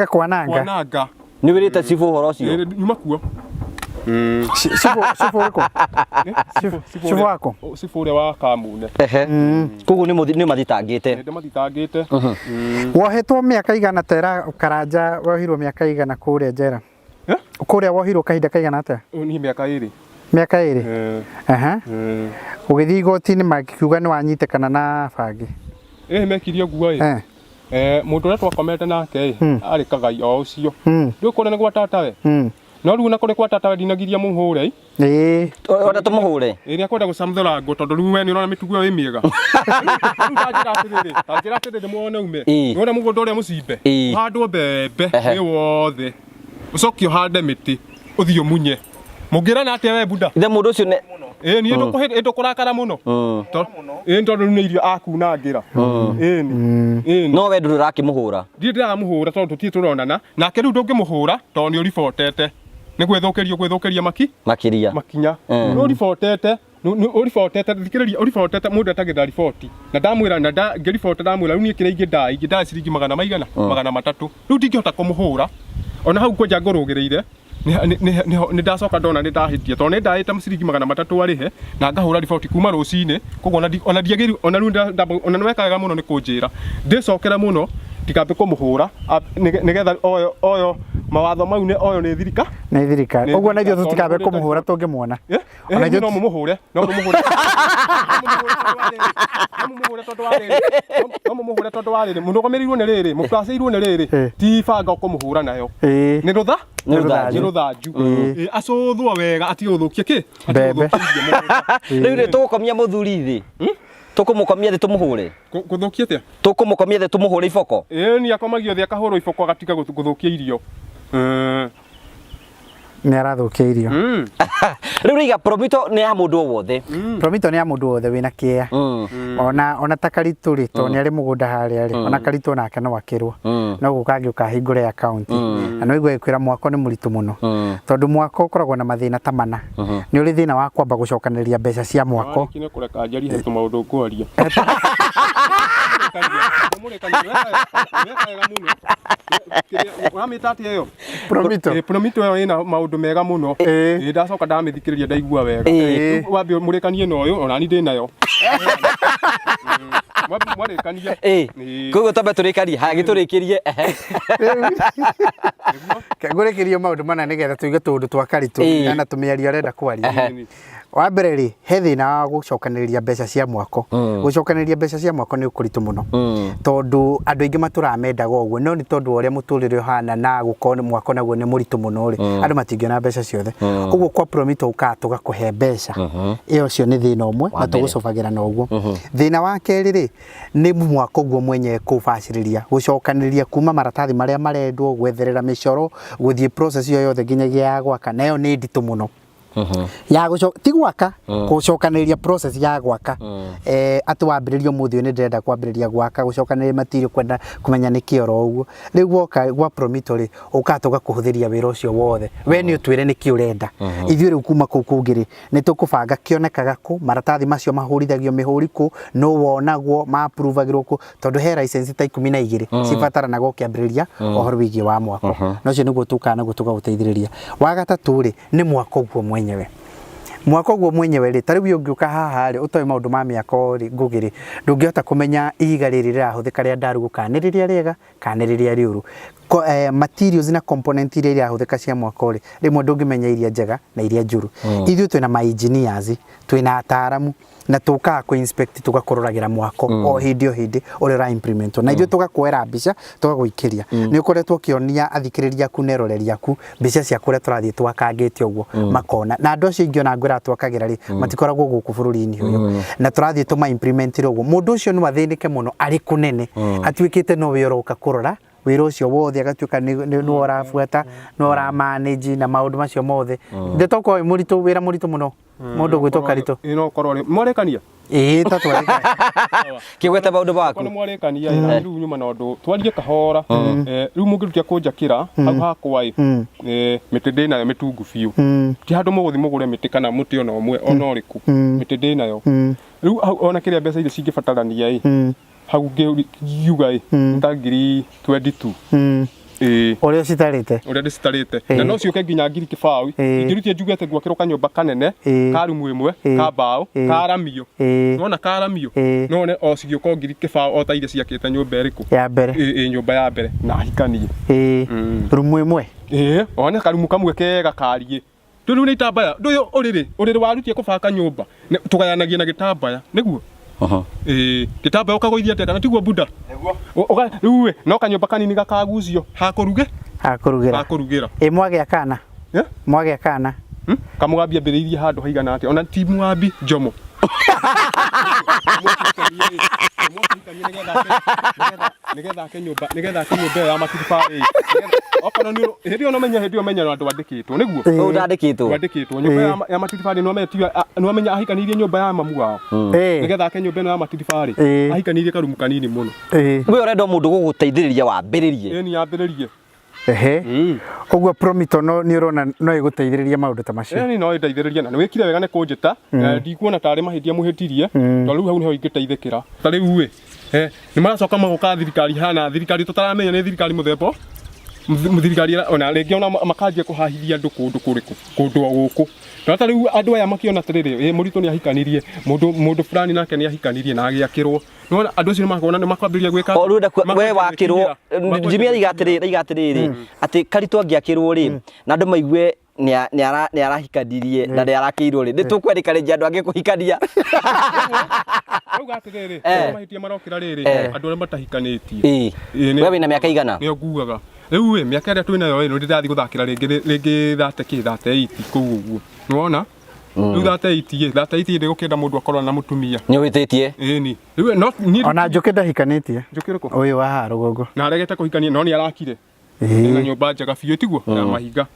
kwananga nĩ wĩrĩte cibu ũhoro ũcio nyuma kuo cibu wako cibu ũrĩa wa Kamune koguo nĩ mathitangĩte ndĩmathitangĩte wohetwo mĩaka igana tera Karanja wohirwo mĩaka igana kũrĩa njera kũrĩa wohirwo kahinda kaigana atĩa ni mĩaka ĩrĩ ũgĩthiĩ igoti-inĩ makiuga nĩ wanyitĩkana na bangi mekirie ũguo mũndũ ũrĩa twakomete nake arĩ kagai o ũcio ndũkũrĩa nĩ gwa tatawe no rĩu na kũrĩ kwa tatawe ndinagiria mũhũre ona tũmũhũre nĩ akwenda gũcamũthĩra ngũ tondũ rĩu we nĩ ũrona mĩtugo ĩyo ĩ mĩega tanjĩra atĩrĩrĩ muone ume nĩwona mũgũnda ũrĩa mũcimbe ũhandwo mbembe nĩ wothe ũcokie ũhande mĩtĩ ũthiĩ ũmunye mũngĩrana atĩa we bunda ithe mũndũ ũcio niĩ ndũkũrakara mũno tondũ nĩ irio akunangĩra no we ndũrĩ ũrakĩmũhũra ndirĩ ndĩramũhũra tondũ tũtirĩ tũronana nake rĩu ndũngĩmũhũra tondũ nĩ ũribotete nĩ gwĩthũkĩria makinya ũribotete thikĩrĩria ũribotete mũndũ etagĩrĩra riboti na ndamwĩra na ngĩribota ndamwĩra rĩu niĩ kĩrĩa ingĩndaĩ ciringi 300 rĩu ndingĩhota kũmũhũra ona hau kwanja ngũrũgĩrĩire nĩ ndacoka ndona nĩ ndahĩtia tondũ nĩ ndaĩte ciringi 300 arĩhe na ngahũra riboti kuma rũcinĩ koguo ona ndiagĩrĩirwo ona rĩu ona nĩ wekaga mũno nĩ kũnjĩra ndĩcokere mũno ndikambe kũmũhũra nĩgetha oyo mawatho mau nĩ thirikari ũguo na ithuĩ tũtikambe kũmũhũra tũngĩmuona ona ithuĩ no mũmũhũre tondũ wa rĩrĩ mũrũgamĩrĩirwo nĩ rĩrĩ mũbacĩirwo nĩ rĩrĩ ti banga ũkũmũhũra nayo nĩ rũthanju acũthwo wega atige gũthũkia kĩ rĩu rĩ tũgũkomia mũthuri thĩ tũkũmũkomia thĩ tũmũhũre gũthũkia atĩa tũkũmũkomia thĩ tũmũhũre iboko nĩ akomagio thĩ akahũrwo iboko agatiga gũthũkia irio nĩ arathũkia irio rĩu rĩiga Promito nĩ ya mũndũ o wothe Promito nĩ ya mũndũ wothe wĩna kĩea ona ta Karitu rĩ tondũ nĩ arĩ mũgũnda harĩa rĩ ona Karitu nake no akĩrwo no gũka angĩũka ahingũre akaunti na no igwe kwĩra mwako nĩ mũritũ mũno tondũ mwako ũkoragwo na mathĩna ta mana nĩ ũrĩ thĩna wa kwamba gũcokanĩrĩria mbeca cia mwako kũreka njari he tũmaũndũ ngwaria Promito yo ina maundu mega muno ndacoka ndamithikiriria ndaigua wega wambe murekanie no yo ona ni ndinayo mwarekania koguo tombe turikanie hagiturikirie ngurekerio maundu mana nigetha tuige tundu twa karitu na tumiaria arenda kwaria wa mbere ri he thina wa gucokaniriria mbeca cia mwako gucokaniriria mbeca cia mwako ni ukuritu muno tondu andu aingi maturamenda goguo no ni tondu uria muturire uhana na gukorwo mwako naguo ni muritu muno ri andu matingiona mbeca ciothe koguo kwa Promito uka tugakuhe mbeca iyo cio ni thina umwe na tugucobagira na uguo thina wa keri ri ni mwako guo mwenye kubaciriria gucokaniriria kuma maratathi maria marendwo gwetherera micoro guthie process iyo yothe nginyagia ya gwaka nayo ni nditu muno ya ti gwaka gucokaniriria process ya gwaka ati wambiririo muthio ni ndenda kwambiriria gwaka gucokaniriria material kwenda kumenya ni kioro uguo riu woka gwa Promito ri ukatoga kuhuthiria wira ucio wothe we ni utwire ni kiurenda ithio riu kuma ku kungiri ni tukubanga kionekaga ku maratathi macio mahurithagio mihuri ku no wonagwo ma approvagirwo ku tondu he license ta 12 cibataranaga ukiambiriria ohoro wigi wa mwako no cio niguo tukana gutuga guteithiriria wa gatatu ri ni mwako guo mwenyewe mwako guo mwenyewe ri tari wi ungiuka haha ri utoe maundu ma miako ri ngugiri ndungihota kumenya ihiga riri rirahuthika ria ndaru gukaniriria riega kaniriria riuru materials na component iria irahuthika cia mwako ri rimwe ndungimenya iria njega na iria njuru ithuĩ twina ma engineers twina ataramu na tuka ku inspect tugakorораgira mwako o hindi uri ra implement na ithuĩ tugakwera mbica tugaguikiria ni ukoretwo kionia athikiriria ku neroreria ku mbica cia kuria turathie twakangite uguo makona na andu acio ingiona ngwira twakagira ri matikoragwo guku bururi-ini uyu na turathie tuma implement uguo mundu ucio no athinike muno ari kunene atuikite no wiroka kurora wira ucio wothe agatuika ni urafuata no ura manage na maundu macio mothe ndetoko muritu wira muritu muno mundu gwitwo Karito ino korwo mwarekania tatwareka kigwete maundu baku kono mwarekania riu nyuma na undu twarie kahora riu mungirutia kunjakira hau hakwa miti ndinayo mitungu biu ti handu muguthi mugure miti kana muti ona umwe ona uriku miti ndinayo riu ona kiria mbeca iria cingibatarania hau ngiuga ta ngiri 22 uria citarite na no ciuke nginya ngiri kibao ingirutie njugete gwakirwo kanyumba kanene ka rumu imwe ka mbao ka ramio nona ka ramio none o cigiuko ngiri kibao o ta iria ciakite nyumba iriku ya mbere nyumba ya mbere na hikanie rumu imwe ona karumu kamwe kega karie riu ni itambaya nduyu uriri warutie kubaka nyumba tugayanagia na gitambaya niguo gitambaya ukagoithia tena tiguo bunda niguo riu no kanyumba kanini gakagucio hakurugira mwage akana mwage akana kamugambia mbiriirie handu haigana ati ona timu wambi njomo nigetha nyumba ya matibari okono ni hindi ona menya hindi omenya andu bandikitwo niguo ndandikitwo nyumba ya matibari no menya ahikanirie nyumba ya mamu wao nigetha nyumba ya matibari ahikanirie karumu kanini muno we urenda mundu guguteithiriria wambiririe ni yambiririe Koguo Promito ni urona no iguteithiriria maundu ta macio ni no iteithiriria na ni wikire wega ne kunjita ndikuona tari mahitia muhetirie to riu hau niho ingiteithikira ta riu ni maracoka magoka thirikari hana thirikari tutaramenya ni thirikari muthembo thirikari ona ringi ona makanjia kuhahithia andu kundu kuriku kundu guku na ta riu andu aya makiona tiriri muritu ni ahikanirie mundu fulani nake ni ahikanirie na agiakirwo nona andu acio makona ni makwambiria gwika o ruda we wakirwo Jimmy aigatiriri ati Karito angiakirwo ri na andu maigue ni arahikanirie na ni arakirwo ri nditukwerika ri andu angikuhikania auga atiriri mahitia marokira riri andu aria matahikanitie we wina miaka igana ni ngugaga riu miaka iria twinayo no ndirathi guthakira ringi 38 kuu uguo niwona riu 38 ndi gukenda mundu akorwo na mutumia ni wititie ni riu no ni ona njukenda hikanitie njukiriko uyu wa rugongo na aregete kuhikania no ni arakire na nyumba njega biu tiguo ya mahiga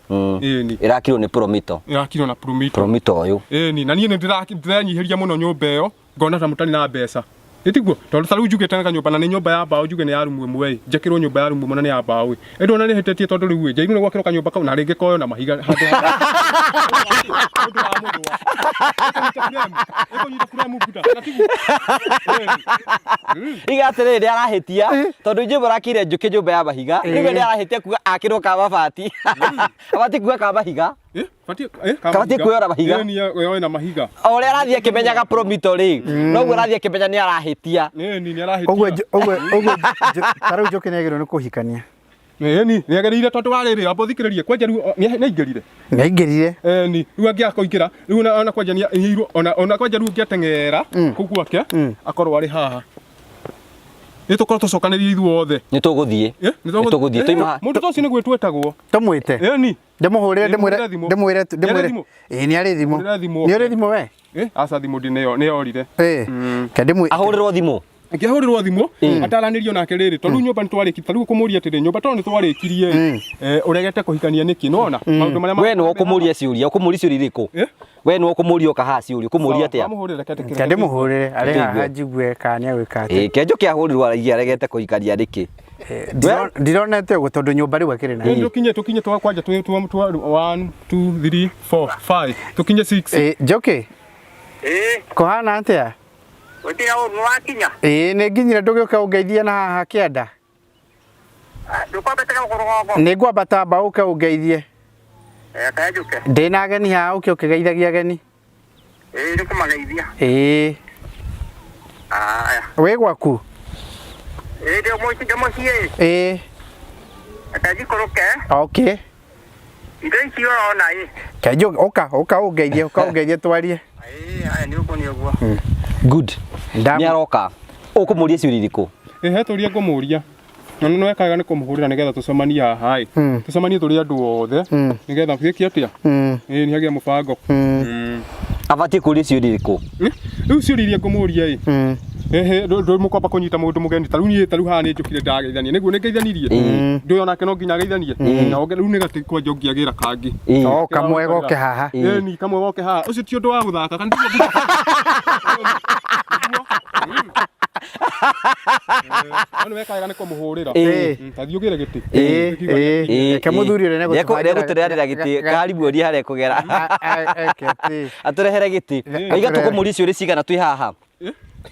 ni irakirwo ni Promito irakirwo na Promito uyu ni na nie ndiranyihiria muno nyumba iyo ngona ta mutani na mbeca itiguo tondu ta riu njugite na nyumba na ni nyumba ya mbao njuge ni ya rumu imwe njekirwo nyumba ya rumu na ya mbao endu ona ni hetetie tondu riu njairu ni gwakirwo kanyumba kau na ringi koyo na mahiga handu Igatere ndi arahitia tondu inju murakire njuki nyumba ya mahiga riu ndi arahitia kuga akirwo ka mabati abati kuga ka mahiga kabati kuora mahiga ni yo na mahiga ore arathie kimenyaga promito ri noguo arathie kimenya ni arahitia ni arahitia ogwe tarau njuki ni agirwo ni kuhikania ni agerire tondu wariri abo thikiririe kwanja riu ni ingirire ni riu angiakoikira riu ona kwanja ni ihirwo ona kwanja riu ngiatengera kugwake akorwo ari haha ni tukorwo tucokaniririe ithuothe ni tuguthie toima mundu tocio ni gwitwetagwo tumwite ni ndimũhũrĩre ni ari thimu ni ari thimu we aca thimu ndi ne yorire ahũrĩrwo thimu ngĩahũrĩrwo thimũ ataranĩrio nake rĩrĩ tondũ nyũmba nĩ twarĩkĩtie rĩu kũmũria atĩrĩ nyũmba tondũ nĩ twarĩkirie ũregete kũhikania nĩkĩ nona maũndũ marĩa we nĩ ũkũmũria ciũria ũkũmũria ciũria irĩkũ we nĩ ũkũmũria ũkaha ciũria ũkũmũria atĩa ndĩmũhũrĩre arĩ haha njigue kana nĩ agwĩka atĩa kenjo kĩahũrĩrwo aragia aregete kũhikania nĩkĩ ndironete ũguo tondũ nyũmba rĩu akĩrĩ na tukinye twakwanja 1 2 3 4 5 tukinye 6 njoki kũhana atĩa Wetia wakinya nĩ nginyire ndũgĩũka ũngeithie na haha kĩanda ndũkwambĩte gũkũrũgongo nĩ ngwambata mba ũke ũngeithie kajuke ndĩna ageni haha ũke ũkĩgeithagia ageni nĩ kũmageithia aya wĩ gwaku ndĩ mũciĩ atajikũrũke okay indo icio ona kenjo ũka ũngeithie twarie aya nĩ ũguo nĩ ũguo good nĩ aroka ũkũmũria ciũria irĩkũ he tũria ngũmũria na nĩ wekaga nĩ kũmũhũrĩra nĩgetha tũcemanie haha tũcemanie tũrĩ andũ othe nĩgetha gwĩke atĩa nĩ hagĩa mũbango abatiĩ kũũria ciũria irĩkũ rĩu ciũria iria ngũmũria ndũrĩ mũkwamba kũnyita mũndũ mũgeni ta rĩu haha nĩ njũkire ndageithanie nĩguo nĩ ngeithanirie ndũĩ onake no nginya ageithanie na rĩu nĩ gatĩ kwanja ũngĩagĩra kangĩ kamwe goke haha ni kamwe goke haha ũcio ti ũndũ wa gũthaka kana nĩ wekaga nĩ kũmũhũrĩra tathiĩ ũgĩre gĩtĩ ke mũthuri ũrĩa nĩegũtũreanĩra gĩtĩ karimũria harĩa kũgera atũrehere gĩtĩ aiga tũkũmũria ciũria cigana twĩ haha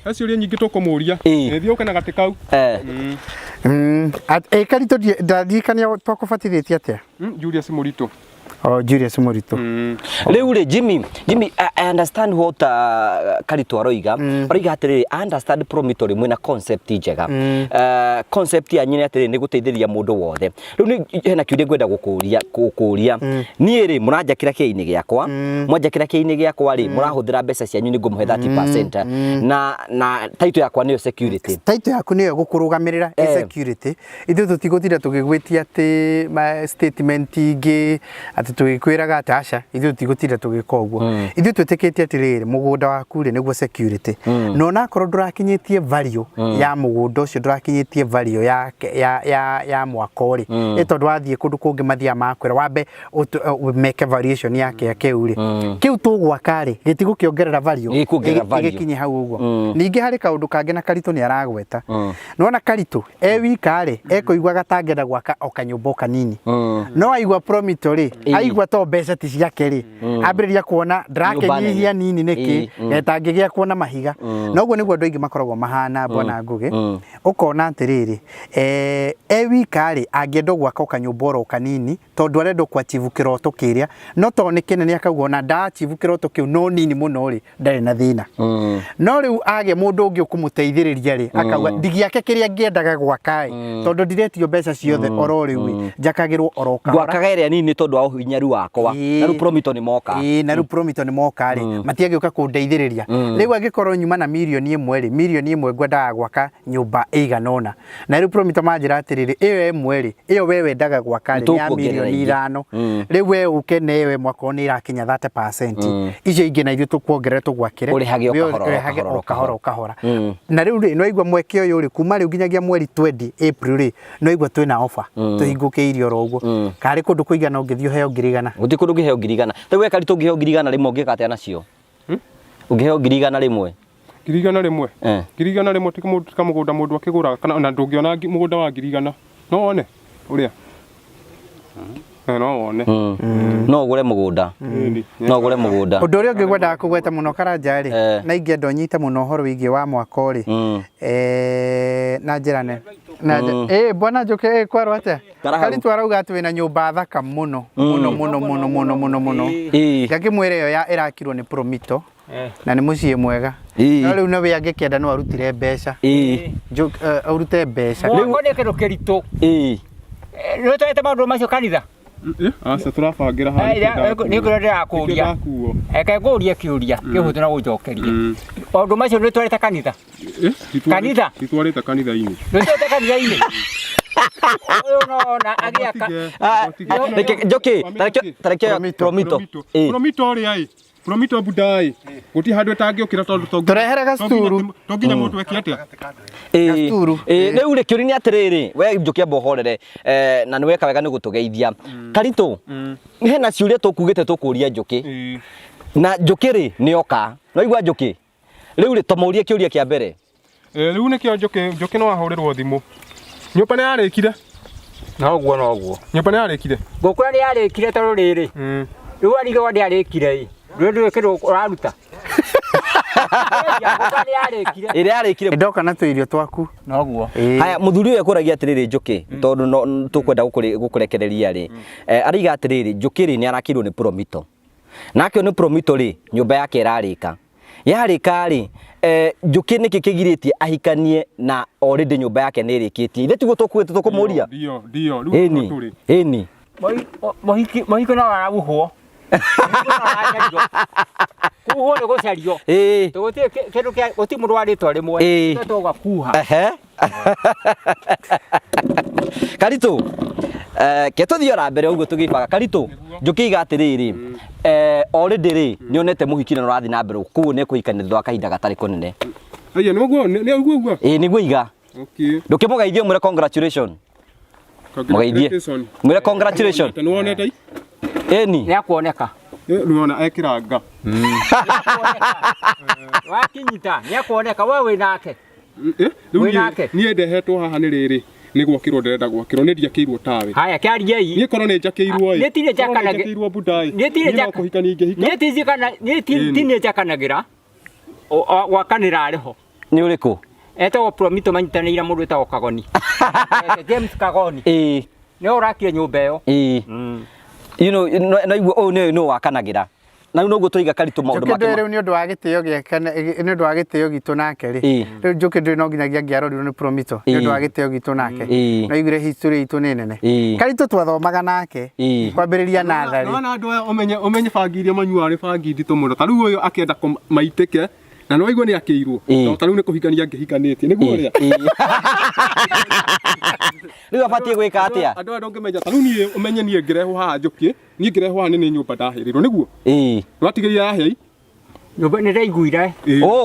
ciũria nyingĩ tũkũmũria thiĩ ũke na gatĩ kau karitũ ndathiĩkania twakũbatithĩtie atĩa Julius Mũritũ Julius Mũritũ rĩu rĩ Jimmy I understand what Karitũ aroiga atĩrĩrĩ I understand Promito rĩmwe na concept njega concept yanyu nĩ atĩrĩrĩ nĩ gũteithĩrĩria mũndũ wothe rĩu hena kĩũria ngwenda gũkũria niĩ rĩ mũranjakĩra kĩainĩ gĩakwa mwanjakĩra kĩainĩ gĩakwa rĩ mũrahũthĩra mbeca cianyu nĩguo mũhe 30% na taito yakwa nĩyo security taito yaku nĩyo gũkũrũgamĩrĩra security ithuĩ tũtigũtinda tũgĩgwĩtia atĩ statement ingĩ atĩ tũgĩkwĩraga atĩ aca ithuĩ tũtigũtinda tũgĩka ũguo ithuĩ twĩtĩkĩtie atĩrĩrĩ mũgũnda waku rĩ nĩguo security no nakorwo ndũrakinyĩtie value ya mũgũnda ũcio ndũrakinyĩtie value ya mwaka ũrĩ tondũ wathiĩ kũndũ kũngĩ mathia makwĩra wambe meke variation yake kĩu rĩ kĩu tũgwaka rĩ gĩtigũkĩongerera value gĩkinye hau ũguo ningĩ harĩ kaũndũ kangĩ na Karitũ nĩ aragweta nona Karitũ wika rĩ ekũigua gatangĩenda gwaka o kanyũmba kanini no aigua Promito rĩ aigua to mbeca ti ciake rĩ ambĩrĩria kuona ndrakĩnyihia nini nĩkĩ getangĩgĩa kuona mahiga noguo nĩguo andũ aingĩ makoragwo mahana Bwana Ngũgĩ ũkona atĩrĩrĩ wika rĩ angĩenda gwaka kanyũmba oro kanini tondũ arenda kwachivu kĩroto kĩrĩa no to nĩ kĩnene akauga na ndachivu kĩroto kĩu no nini mũno rĩ ndarĩ na thĩna no rĩu age mũndũ ũngĩ ũkũmũteithĩrĩria rĩ akauga ndigiake kĩrĩa ngĩendaga gwaka tondũ ndiretio mbeca ciothe oro rĩu njakagĩrwo oro kahora gwakaga ĩrĩa nini tondũ wa ũhinyaru wakwa na rĩu Promito nĩ moka na rĩu Promito nĩ moka rĩ matiagĩũka kũndeithĩrĩria rĩu angĩkorwo nyuma na milioni 1 rĩ milioni 1 ngwendaga gwaka nyũmba ĩigana ũna na rĩu Promito manjĩra atĩrĩrĩ ĩyo 1 rĩ ĩyo we wendaga gwaka rĩ ya milioni 5 rĩu we ũke newe mwaka nĩ irakinya 30% icio ingĩ na ithuĩ tũkuongerera tũgwakĩre ũrĩhage o kahora na rĩu rĩ no igua mweke ũyũ rĩ kuma rĩu nginyagia mweri 20 April rĩ no igua twĩna offer tũhingũkĩirio oro ũguo karĩ kũndũ kũigana ũngĩthiĩ ũheo ngirigana gũtĩ kũndũ ũngĩheo ngirigana rĩu Karitũ ũngĩheo ngirigana rĩmwe ũngĩka atĩa nacio ũngĩheo ngirigana rĩmwe ngirigana rĩmwe ti kamũgũnda mũndũ akĩgũra kana na ndũngĩona mũgũnda wa ngirigana no one ũrĩa no wone no gure mugunda no gure mugunda undu uria ungi gwenda kugweta muno Karanja ri na ingenda unyite muno horo wigi wa mwaka uri na njira ne bwana Njoki kwaro atia Karitu arauga ati wina nyumba thaka muno ngakimwire yo ya irakirwo ni Promito na ni muciĩ mwega no riu nawe angĩkenda no arutire mbeca arute mbeca riu ngone kĩndũ kĩritũ nĩ twete maũndũ macio kanitha aca tũrabangira handũ nĩ ngũrenda kũria eke ngũrie kĩũria kĩhũthũ na gũnjokeria maũndũ macio nĩ twete kanitha kanitha titwarĩte kanitha-inĩ nĩ twete kanitha-inĩ ũyũ nona agĩaka Njoki tarekea Promito Promito ũrĩa Promito budai guti handu etangĩũkĩra tondu turehere gacuturu to nginya mũndũ eke atĩa gacuturu rĩu rĩkĩũria nĩ atĩrĩrĩ we Njoki amba ũhorere na nĩ weka wega nĩ gũtũgeithia Karitu hena ciũria tũkugĩte tũkũria Njoki na Njoki rĩ nĩoka no igua Njoki rĩu rĩ tũmũrie kĩũria kĩa mbere rĩu nĩkĩo Njoki no ahũrĩrwo thimũ nyũmba nĩ yarĩkire noguo nyũmba nĩ yarĩkire ngũkũra nĩ yarĩkire tondũ rĩrĩ rĩu arigwo ndĩarĩkire rĩu kĩndũ ũraruta ĩrĩa yarĩkire ndoka na tũirio twaku noguo haya mũthuri ũyũ ekũragia atĩrĩrĩ Njoki tondũ tũkwenda gũkũrekereria rĩ araiga atĩrĩrĩ Njoki rĩ nĩ arakirwo nĩ Promito nake nĩ Promito rĩ nyũmba yake ĩrarĩka yarĩka rĩ Njoki nĩkĩ kĩgirĩtie ahikanie na already nyũmba yake nĩ ĩrĩkĩtie ithe tiguo tũkuĩte tũkũmũria ndio rĩu tũrĩ ĩni mohiki no arabuhwo kuhuo nĩ gũcario tũgũtirĩ kĩndũ kĩa gũtirĩ mũndũ wa rĩtwa rĩmwe tũgakuha Karitu ke tũthiĩ ora mbere ũguo tũgĩbaga Karitu Njoki iga atĩrĩrĩ already rĩ nĩ onete mũhiki na ũrathiĩ na mbere koguo nĩ kũhikania thutha wa kahinda gatarĩ kũnene aya nĩ ũguo nĩguo iga ndũkĩmũgeithie mwĩre congratulations mũgeithie mwĩre congratulations nĩ wonete eni nĩ akuoneka nĩwona ekĩranga wakinyita nĩ akuoneka we wĩ nake niĩ ndehetwo haha nĩ rĩrĩ nĩ gwakĩrwo ndĩrenda gwakĩrwo nĩ ndiakĩirwo tawe haya kĩariei niĩ korwo nĩ njakĩirwo nĩ tirĩ njakĩirwo budai nĩ kũhikania ingĩhika nĩ njakanagĩra gwakanĩra arĩho nĩ ũrĩkũ etagwo Promito manyitanĩire mũndũ etagwo Kagoni James Kagoni nĩ ũrakire nyũmba ĩyo you know no igua nĩ wakanagĩra na noguo tũiga Karitu maũndũ make rĩu nĩ ũndũ wa gĩtĩo gĩake nĩ ũndũ wa gĩtĩo gitũ nake rĩ rĩu Njoki ndĩ no nginyagia ngĩarorirwo nĩ Promito nĩ ũndũ wa gĩtĩo gitũ nake no igire history itũ nĩ nene Karitu twathomaga nake kwambĩrĩria natharĩ na andũ aya ũmenye bangi iria manyuaga nĩ bangi nditũ mũno ta rĩu ũyũ akĩenda maitĩke na no igua nĩ akĩirwo ta rĩu nĩ kũhikania ngĩhikanĩtie nĩguo ũrĩa rĩu abatie gwĩka atĩa andũ aya ndũngĩmenya ta rĩu niĩ ũmenye niĩ ngĩrehwo haha Njoki niĩ ngĩrehwo haha nĩ nyũmba ndahĩrĩirwo nĩguo nĩwatigĩrire yahei nyũmba nĩ ndaiguire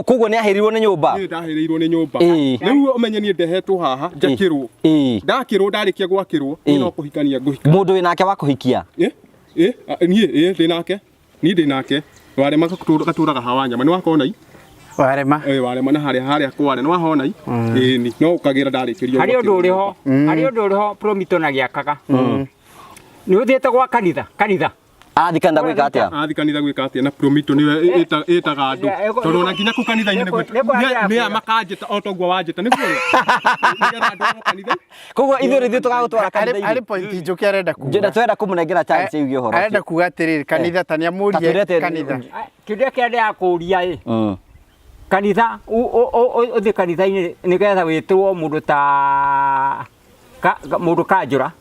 koguo nĩ ahĩrĩirwo nĩ nyũmba ndahĩrĩirwo nĩ nyũmba rĩu ũmenye niĩ ndehetwo haha njakĩrwo ndakĩrwo ndarĩkia gwakĩrwo niĩ no kũhikania ngũhika mũndũ wĩ nake wa kũhikia niĩ ndĩ nake niĩ ndĩ nake warema gatũraga hawanyama nĩ wakona warema warema na harĩa kware nĩ wahona ĩni no ũkagĩra ndarĩkĩrio harĩ ũndũ ũrĩho Promito na gĩakaga nĩ ũthiĩte gwa kanitha athi kanitha gwĩka atĩa athi kanitha gwĩka atĩa na Promito nĩwe ĩtaga andũ tondũ ona nginya kũu kanitha-inĩ nĩ makanjĩta o toguo wanjĩta nĩguo nĩgetha andũ a kanitha koguo ithuĩ rĩthiĩ tũgagũtwara kanitha-inĩ arĩ point Njoki arenda kuga twenda kũmũnengera chance yuge ũhoro arenda kuga atĩrĩrĩ kanitha tania mũrie kanitha kĩrĩa kĩendaga kũria kanitha ũthĩ kanitha-inĩ nĩgetha wĩtĩrwo mũndũ ta mũndũ kanjũra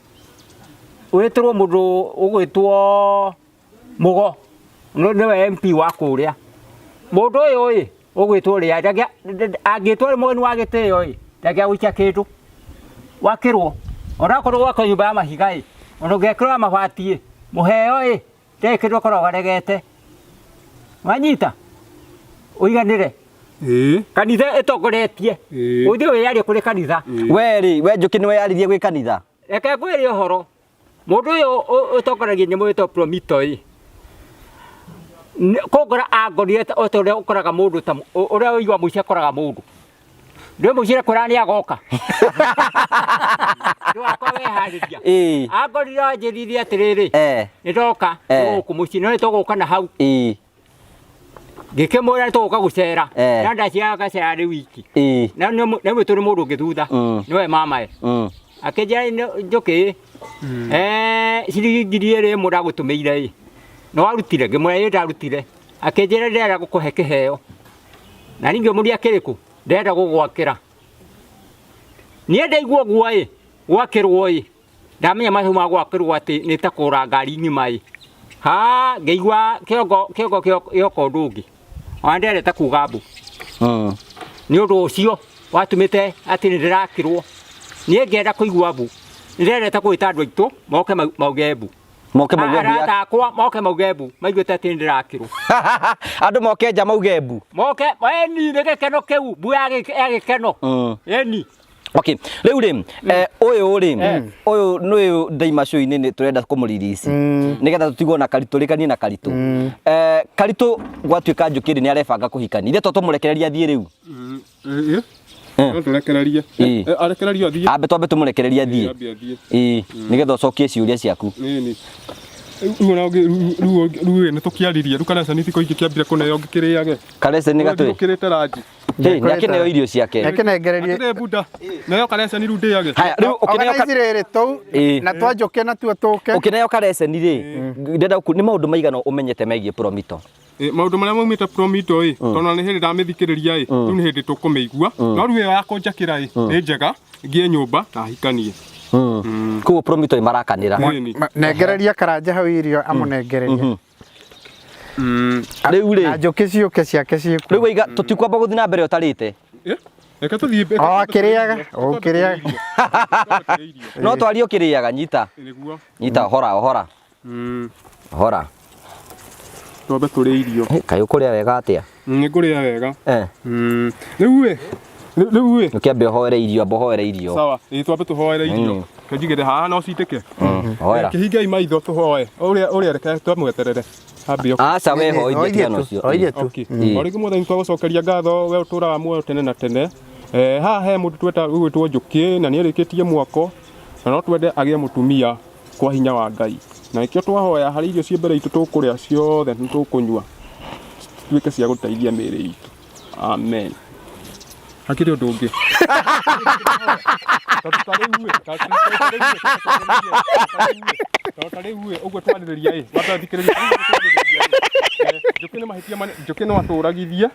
wĩtĩrwo mũndũ ũgwĩtwo Mũgo nĩwe MP wa kũrĩa mũndũ ũyũ ũgwĩtwo rĩa angĩtwo mũgeni wa gĩtĩo ndangĩagũikia kĩndũ wakĩrwo onakorwo gwakwo nyũmba ya mahiga ona ũngĩakĩrwo mabati mũheo ndarĩ kĩndũ akoragwo aregete wanyita ũiganĩre kanitha ĩtongoretie ũthiĩ wĩyarie kũrĩ kanitha we Njoki nĩwe yaririe gwĩ kanitha reke ngwĩre ũhoro mũndũ ũyũ ũtongoragia nyamũ ĩtagwo Promito kũngora angorire o ta ũrĩa ũkoraga mũndũ ta ũrĩa ũigua mũici akoraga mũndũ Ndio mucira kurani agoka. Ndio akwa wehariria. Agorira njirithia atiriri. Nitoka. Kumucina ni togoka na hau. Ngikimura ni togoka gucera. Na ndacia gacera ri wiki. Na nĩ tũrĩ mũndũ ũngĩ thutha. Nĩwe mamae. Akĩnjĩra njoke. Ciringi 2,000 ndagũtũmĩire. No warutire ngĩmũra ndarutire. Akĩnjĩra ndĩrenda gũkũhe kĩheo. Na ningĩ mũria kĩrĩkũ ndĩrenda gũgwakĩra. Niĩ ndaigua guo gwakĩrwo ndamenya macio ma gwakĩrwo atĩ nĩ ta kũra ngari ng'ima ha ngĩigua kĩongo gĩoka ũndũ ũngĩ. Ndĩrenda kuga mbu. Nĩ ũndũ ũcio watũmĩte atĩ nĩ ndĩrakĩrwo. Niĩ ngĩenda kũigua mbu. Ndĩrenda gwĩta andũ aitũ moke mauge mbu. Moke mauge mbu. Atakwa moke mauge mbu. Maiguĩte atĩ nĩ ndĩrakĩrwo. Andũ moke nja mauge mbu. Moke nĩ gĩkeno kĩu mbu ya gĩkeno. Eni. Okay, rĩu rĩ ũyũ nĩ Daima Show-inĩ nĩ turenda kũmũririci nĩgetha tũtigwo na Karitũ rĩkanie na Karitũ. Karitũ gwatuĩka Njũkĩ nĩ arebanga kũhikania ithe to tũmũrekereria thiĩ rĩu. No tũrekererie. Arekererio athiĩ. Ambe twambe tũmũrekereria thiĩ. Nĩgetha ũcokie ciũria ciaku. Rĩu nĩ tũkĩaririe rĩu Karece nĩ thikũ ingĩ kĩambire kũneo ngĩkĩrĩage. Karece nĩ gatwĩ. Tũkĩrĩte ranji. Nĩ akĩneo irio ciake. Akĩnengererie. Bunda. Nayo Karece nĩ rĩu ndĩage. Haya rĩu ũkĩneo rĩrĩ tũu na twa Njũkĩ na tuo tũke. Ũkĩneo Karece rĩ ndenda nĩ maũndũ maigana ũmenyete megiĩ Promito. Maũndũ marĩa maumĩte Promito tondũ nĩ hĩndĩ ndamĩthikĩrĩria rĩu nĩ hĩndĩ tũkũmĩigua no rĩu ĩyo ya kũnjakĩra nĩ njega ngĩe nyũmba na hikanie. Kuo Promito marakanĩra. Nengereria Karanja hau irio amũnengereria. Rĩu rĩ na Njũkĩ ciũke ciake ciĩku. Rĩu iga tũtikwamba gũthiĩ na mbere ũtarĩte. Reka tũthiĩ. Kĩrĩaga. No twario kĩrĩaga nyita. Nyita hora. Hora. Twambe tũrĩ irio. Kaĩ ũkũrĩa wega atĩa? Nĩ ngũrĩa wega. Rĩu Ũkĩambe ũhoere irio ambohoere irio. Sawa, twambe tũhoere irio. Kĩnjigĩre haha no citĩke. Hoera. Kĩhingai maitho tũhoe. Ũrĩa reke twamweterere. Aca weho irio tiano cio. Orĩngĩ mũthenya twagũcokeria ngatho we ũtũraga muoyo tene na tene. Haha he mũndũ twĩtwo Njũkĩ na nĩ arĩkĩtie mwako na no twende agĩe mũtumia kwa hinya wa Ngai. Na ikio twahoya harĩ irio ciĩ mbere itũ tũkũrĩa ciothe nĩ tũkũnyua tuĩke cia gũteithia mĩĩrĩ itũ. Amen. Hakĩrĩ ũndũ ũngĩ. Tarĩu ũguo twarĩrĩria watathikĩrĩria Njũkĩ nĩ mahĩtia Njũkĩ no atũragithie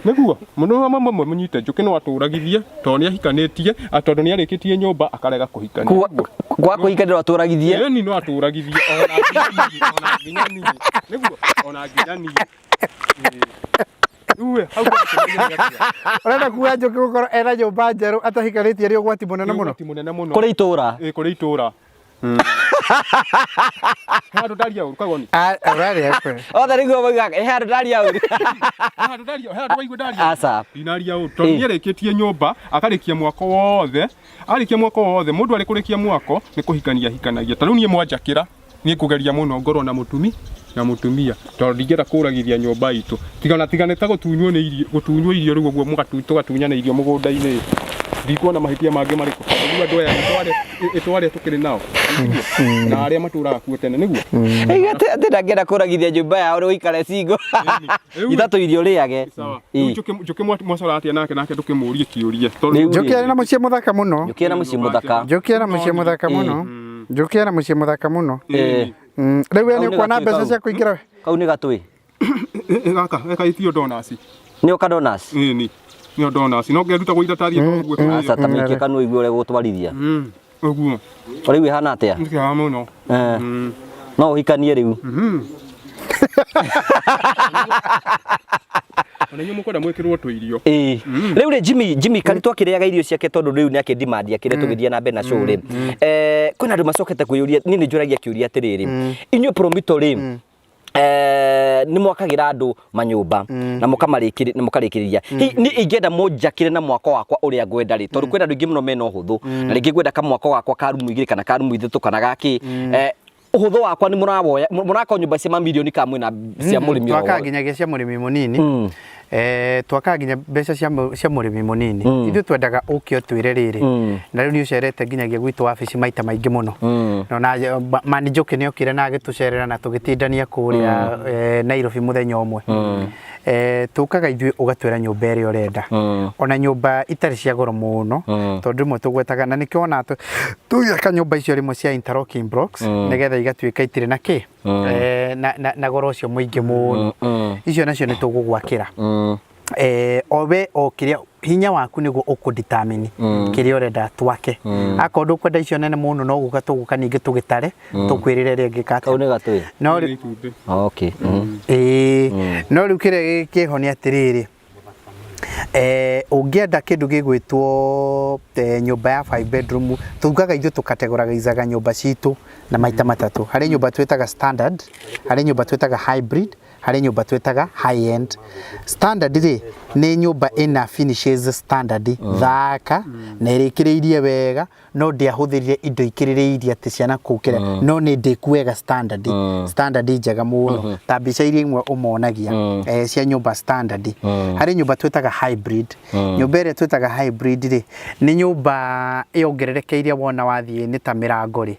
nĩguo mũno mamwe mũnyite Njũkĩ no atũragithie tondũ nĩ ahikanĩtie tondũ nĩ arĩkĩtie nyũmba akarega kũhikania. Gwa kũhikanĩra atũragithie. Eni no atũragithie ona nginya niĩ nĩguo ona nginya niĩ. Ũrenda kuga Njũkĩ gũkorwo ena nyũmba njerũ atahikanĩtie arĩ ũgwati mũnene mũno. Kũrĩ itũra. Kũrĩ itũra. Handũ ndaria ũru kagoni. Ũraria kwe. Othe nĩguo moigaga handũ ndaria ũru. Handũ waigua ndaria. Aca. Ndinaria ũru tondũ nĩ arĩkĩtie nyũmba akarĩkia mwako wothe. Arĩkia mwako wothe mũndũ arĩ kũrĩkia mwako nĩ kũhikania hikanagia. Ta rĩu niĩ mwanjakĩra niĩ kũgeria mũno ngorwo na mũtumia tondũ ndingĩenda kũragithia nyũmba itũ. Tigana ta gũtunywo irio rĩu ũguo tũgatunyana irio mũgũnda-inĩ. Ndikuona mahĩtia mangĩ marĩkũ. Rĩu andũ aya itwarĩa tũkĩrĩ nao na arĩa matũraga kuo tene nĩguo. Atĩ ndangĩenda kũragithia nyũmba yao rĩu ũikare singo. Ithatũ irio rĩage. Njũkĩ mwacora atĩa nake tũkĩmũrie kĩũria. Njũkĩ arĩ na mũciĩ mũthaka mũno. Njũkĩ arĩ na mũciĩ mũthaka. Njũkĩ arĩ na mũciĩ mũthaka mũno. Njũkĩ arĩ na mũciĩ mũthaka mũno. Rĩu nĩ ũkuona mbeca cia kũingĩra. Kau nĩ gatwĩ. Gaka itio donasi. Nĩ ũka donasi. Nĩ donasi. No ngĩruta gũitha taria ũguo. Aca ta mĩike kanũ igwe ũrĩa gũtwarithia. Ũguo. Rĩu ĩhana atĩa? Nĩ kĩega mũno. No ũhikanie rĩu. Ona inyuĩ mũkwenda mwĩkĩrwo tũirio. Rĩu rĩ Jimmy Karitũ akĩrĩaga irio ciake tondũ rĩu nĩ akĩndimandi akĩrĩa tũgĩthiĩ na mbere na show rĩ. Kwĩna andũ macokete kwĩyũria niĩ nĩ njũragia kĩũria atĩrĩrĩ. Inyuĩ Promito rĩ nĩ mwakagĩra andũ manyũmba na mũkarĩkĩrĩria. Nĩ ingĩenda mũnjakĩre na mwako wakwa ũrĩa ngwenda rĩ tondũ kwĩna andũ aingĩ mũno mena ũhũthũ na rĩngĩ ngwenda kamwako gakwa ka rumu igĩrĩ kana ka rumu ithatũ kana gakĩ. uhutho wakwa ni muraka nyumba cia mamilioni kamwe na cia murimi twaka nginyagia cia murimi munini twaka nginya mbeca cia murimi munini ithu twendaga ukio twire riri na riu ni ucerete nginyagia gwitu wabici maita maingi muno na mani njuki ni okire na agitucerera na tugitindania kuria Nairobi muthenya umwe tukaga ithuĩ ugatwira nyumba ĩrĩa urenda ona nyumba itari cia goro muno tondu rimwe tugwetaga na nikio ona tugiaka nyumba icio rimwe cia interlocking blocks nigetha igatuika itire na ki na goro ucio muingi muno icio nacio ni tugugwakira owe okiria hinya waku niguo ukudetermine kiria urenda twake akorwo kwenda icio nene muno no guka tuguka ningi tugitare tukwirire ringi kata kaune gatui no okay no riu kiria kiho ni atiriri ungienda kindu gigwitwo nyumba ya 5 bedroom tugaga ithu tukategorizaga nyumba citu na maita matatu hari nyumba twetaga standard hari nyumba twetaga hybrid hari nyumba twetaga high end standard ri ni nyumba ina finishes standard thaka na irikiriirie wega no ndiahuthirire indo ikirireirie ati ciana kukira no ni ndikuega standard njega muno ta bica iria imwe umonagia cia nyumba standard hari nyumba twetaga hybrid nyumba ire twetaga hybrid ri ni nyumba iongererekeirie wona wathie ni ta mirango ri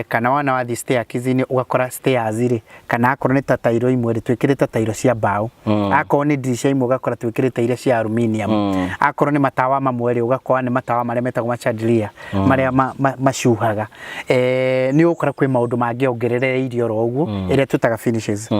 kana wona wathie staircase ni ugakora stairs ri kana akorwo ni ta tairo imwe twikirite tairo cia mbao akorwo ni dirisha imwe ugakora twikirite iria cia aluminium akorwo ni matawa mamwe ri ugakora ni matawa maria metagwo machandelier maria macuhaga ni ukora kwi maundu mangiongerereirio ro uguo iria twitaga finishes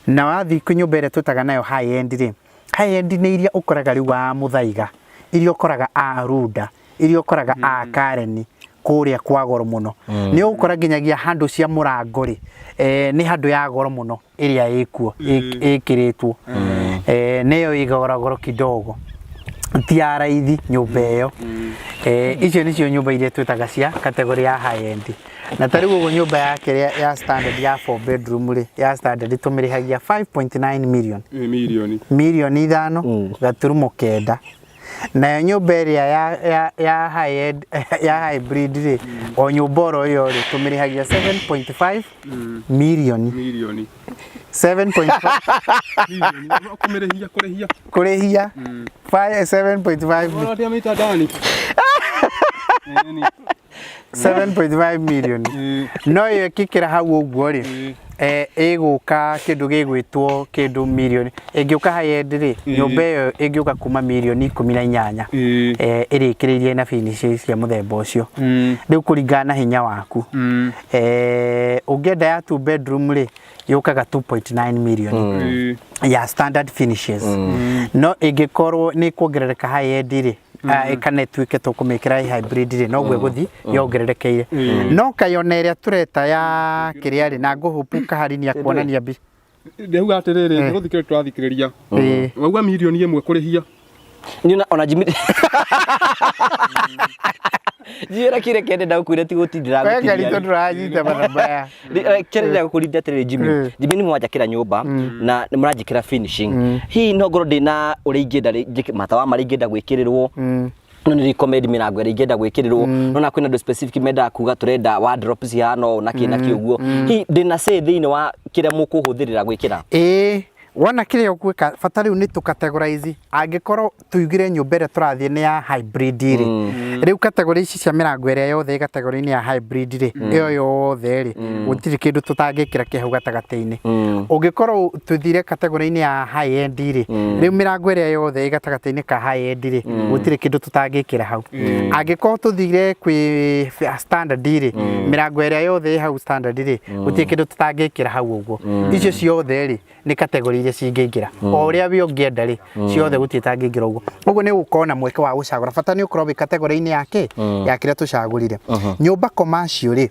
na wathi kunyumba iria twitaga nayo high end ri high end ni iria ukoraga riu wa muthaiga iria ukoraga a ruda iria ukoraga a kareni kuria kwa goro muno ni ukora nginyagia handu cia murango ri ni handu ya goro muno iria ikuo ikiritwo neyo igora goro kidogo tia raithi nyumba iyo icio nicio nyumba iria twetaga cia category ya high end na tari guo nyumba yake ya standard ya 4 bedroom ri ya standard tumirihagia 5.9 milioni 5 gaturumo kenda na nyumba ĩrĩa ya high end ya hybrid ri o nyumba oro yo ri tumirihagia 7.5 milioni 7.5 kurihia 7.5 7.5 milioni no yo kikira hau uguo ri iguka kindu gigwitwo kindu milioni ingiuka high end ri nyumba iyo ingiuka kuma milioni 18 irikiririe na finishes cia muthemba ucio riu kuringana hinya waku ungienda ya 2 bedroom ri yukaga 2.9 milioni ya standard finishes no ingikorwo ni kuongerereka high end ri ikane twike tukumikira hybrid ri no gwe guthi yongererekeire no kayona iria tureta ya kiria ri na nguhupuka harinia kuonania bi ndeuga atiriri nguthikire turathikiriria wauga milioni 1 kurihia ni ona Jimmy Jira kire kende da ukwire ti gutindira gutindira ngari to turanyita barabara kire da kurinda tere Jimmy ni mwajakira nyumba na muranjikira finishing hi no ngoro ndina uri ingenda matawa mari ingenda gwikirirwo no ni recommend mirango iri ingenda gwikirirwo no na kwina ndo specific meda kuga turenda wardrobe hano na kina kiuguo hi ndina say thiini wa kire mukuhuthirira gwikira wona kire ukwika fatari ni tu categorize angikorwo tuigire nyumba ire turathie ni ya hybrid ri riu category ici cia mirango ire yothe category ni ya hybrid ri iyo yothe ri gutiri kindu tutangikira kihu gatagati-ini ungikorwo tuthire category ni ya high end ri riu mirango ire yothe gatagati-ini ka high end ri gutiri kindu tutangikira hau angikorwo tuthire kwi standard ri mirango ire yothe hau standard ri gutiri kindu tutangikira hau uguo icio ciothe ri ni category iria cingiingira o uria we ungienda ri ciothe gutitangingira uguo ni gukona mweke wa gucagura bata ni ukorwo category ini yake ya kire tucagurire nyumba commercial ri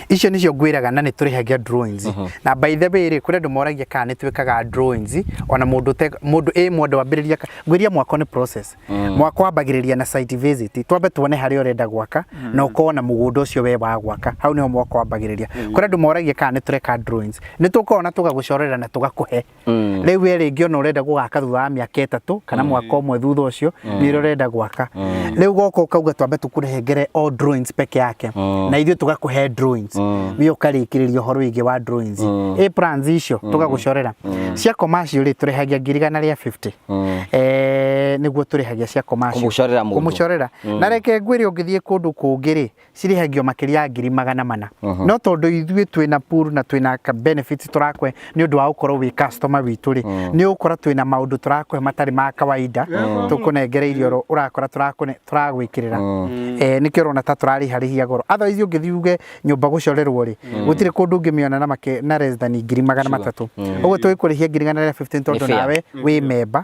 icio nicio ngwiraga na ni turihagia drawings na by the way ri kure ndumoragia kana ni twikaga drawings ona mundu mundu wambiriria ngwiria mwako ni process mwako wambagiriria na site visit twambe tuone hari urenda gwaka na ukona mugunda ucio we wa gwaka hau ni mwako wambagiriria kure ndumoragia kana ni tureka drawings ni tukona tugagucorera na tugakuhe riu we ringi ona urenda gugaka thutha wa miaka 3 kana mwaka umwe thutha ucio ni urenda gwaka riu goko ukauga twambe tukurehengere all drawings peke yake na ithio tugakuhe drawings drawings we ukarikiriria horo igi wa drawings plans icio tugagucorera cia commercial ri turihagia 150 niguo turihagia cia commercial kumucorera na reke ngwire ungithie kundu kungi ri cirihagio makiria 400 no tondu ithuĩ twina pool na twina benefits turakwe ni undu wa ukorwo wi customer witu ri ni ukora twina maundu turakwe matari ma kawaida tukunengereirio urakora turagwikirira nikio rona ta turariharihia goro otherwise ungithiuge nyumba gucorerwo ri gutire kundu ungimiona na less than 300 uguo twikurihia 150 tondu nawe wi member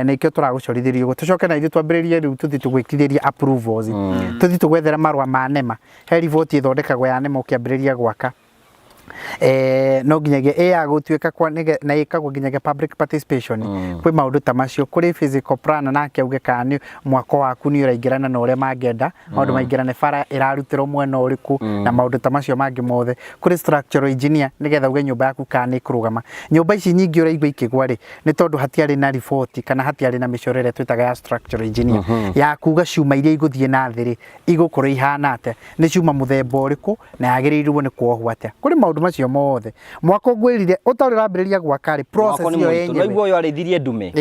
nikio turagucorithirio uguo tucoke na ithu twambiririe riu tuthi tugwikithiria approvals tuthi tugwethera marwa ma nema he report ithondekagwo ya nema ukiambiriria gwaka no nginyagia ya gutuika kwa na ikagwo nginyagia public participation kwi maundu ta macio kuri physical plan na akiuge kana mwako waku ni uraingirana na uria mangenda maundu maingirane bara irarutirwo mwena uriku na maundu ta macio mangi mothe kuri structural engineer nigetha uge nyumba yaku kana ikurugama nyumba ici nyingi uraigwa ikigwa ri ni tondu hatiari na report kana hatiari na micorere twitaga ya structural engineer ya kuga ciuma iria iguthie na thiri igukorwo ihana ate ni ciuma muthemba uriku na yagirirwo ni kuohwo ate kuri maundu macio mothe mwako gwirire utari rambiriria gwaka ri process yo yenyewe no igwo yo arithirie ndume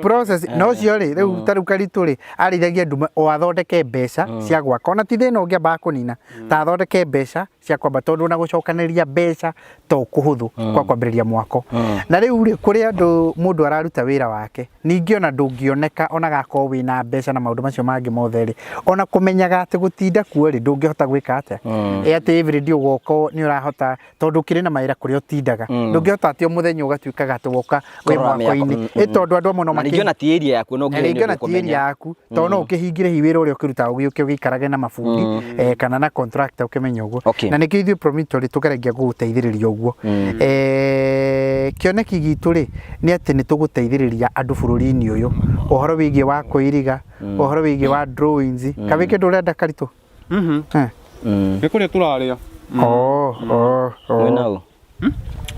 process no cio ri riu taru karitu ri arithagia ndume o athondeke mbeca cia gwaka ona ti thina ungia ba kunina ta athondeke mbeca cia kwamba tondu na gucokaniria mbeca to kuhuthu kwa kwambiriria mwako na riu ri kuri andu mundu araruta wira wake ningi ona ndungioneka ona gako wina mbeca na maundu macio mangi mothe ri ona kumenyaga ati gutinda kuo ri ndungihota gwika ate ati every day ugoko ni urahota tondu kire na maira kuria utindaga ndungihota ati muthenya ugatuikaga ati woka we mwako-ini tondu andu amwe no makingiona ti area yaku no ngiona ti area yaku tondu no ukihingire hiwira uria ukiruta ugiuke ugikarage na mafundi kana na contractor ukimenya uguo na nikio ithu promissory tukaragia guguteithiriria uguo kioneki gitu ri ni ati ni tuguteithiriria andu bururi-ini uyu uhoro wigie wa kuiriga uhoro wigie wa drawings kabike ndurenda karitu ni kuria turaria wena u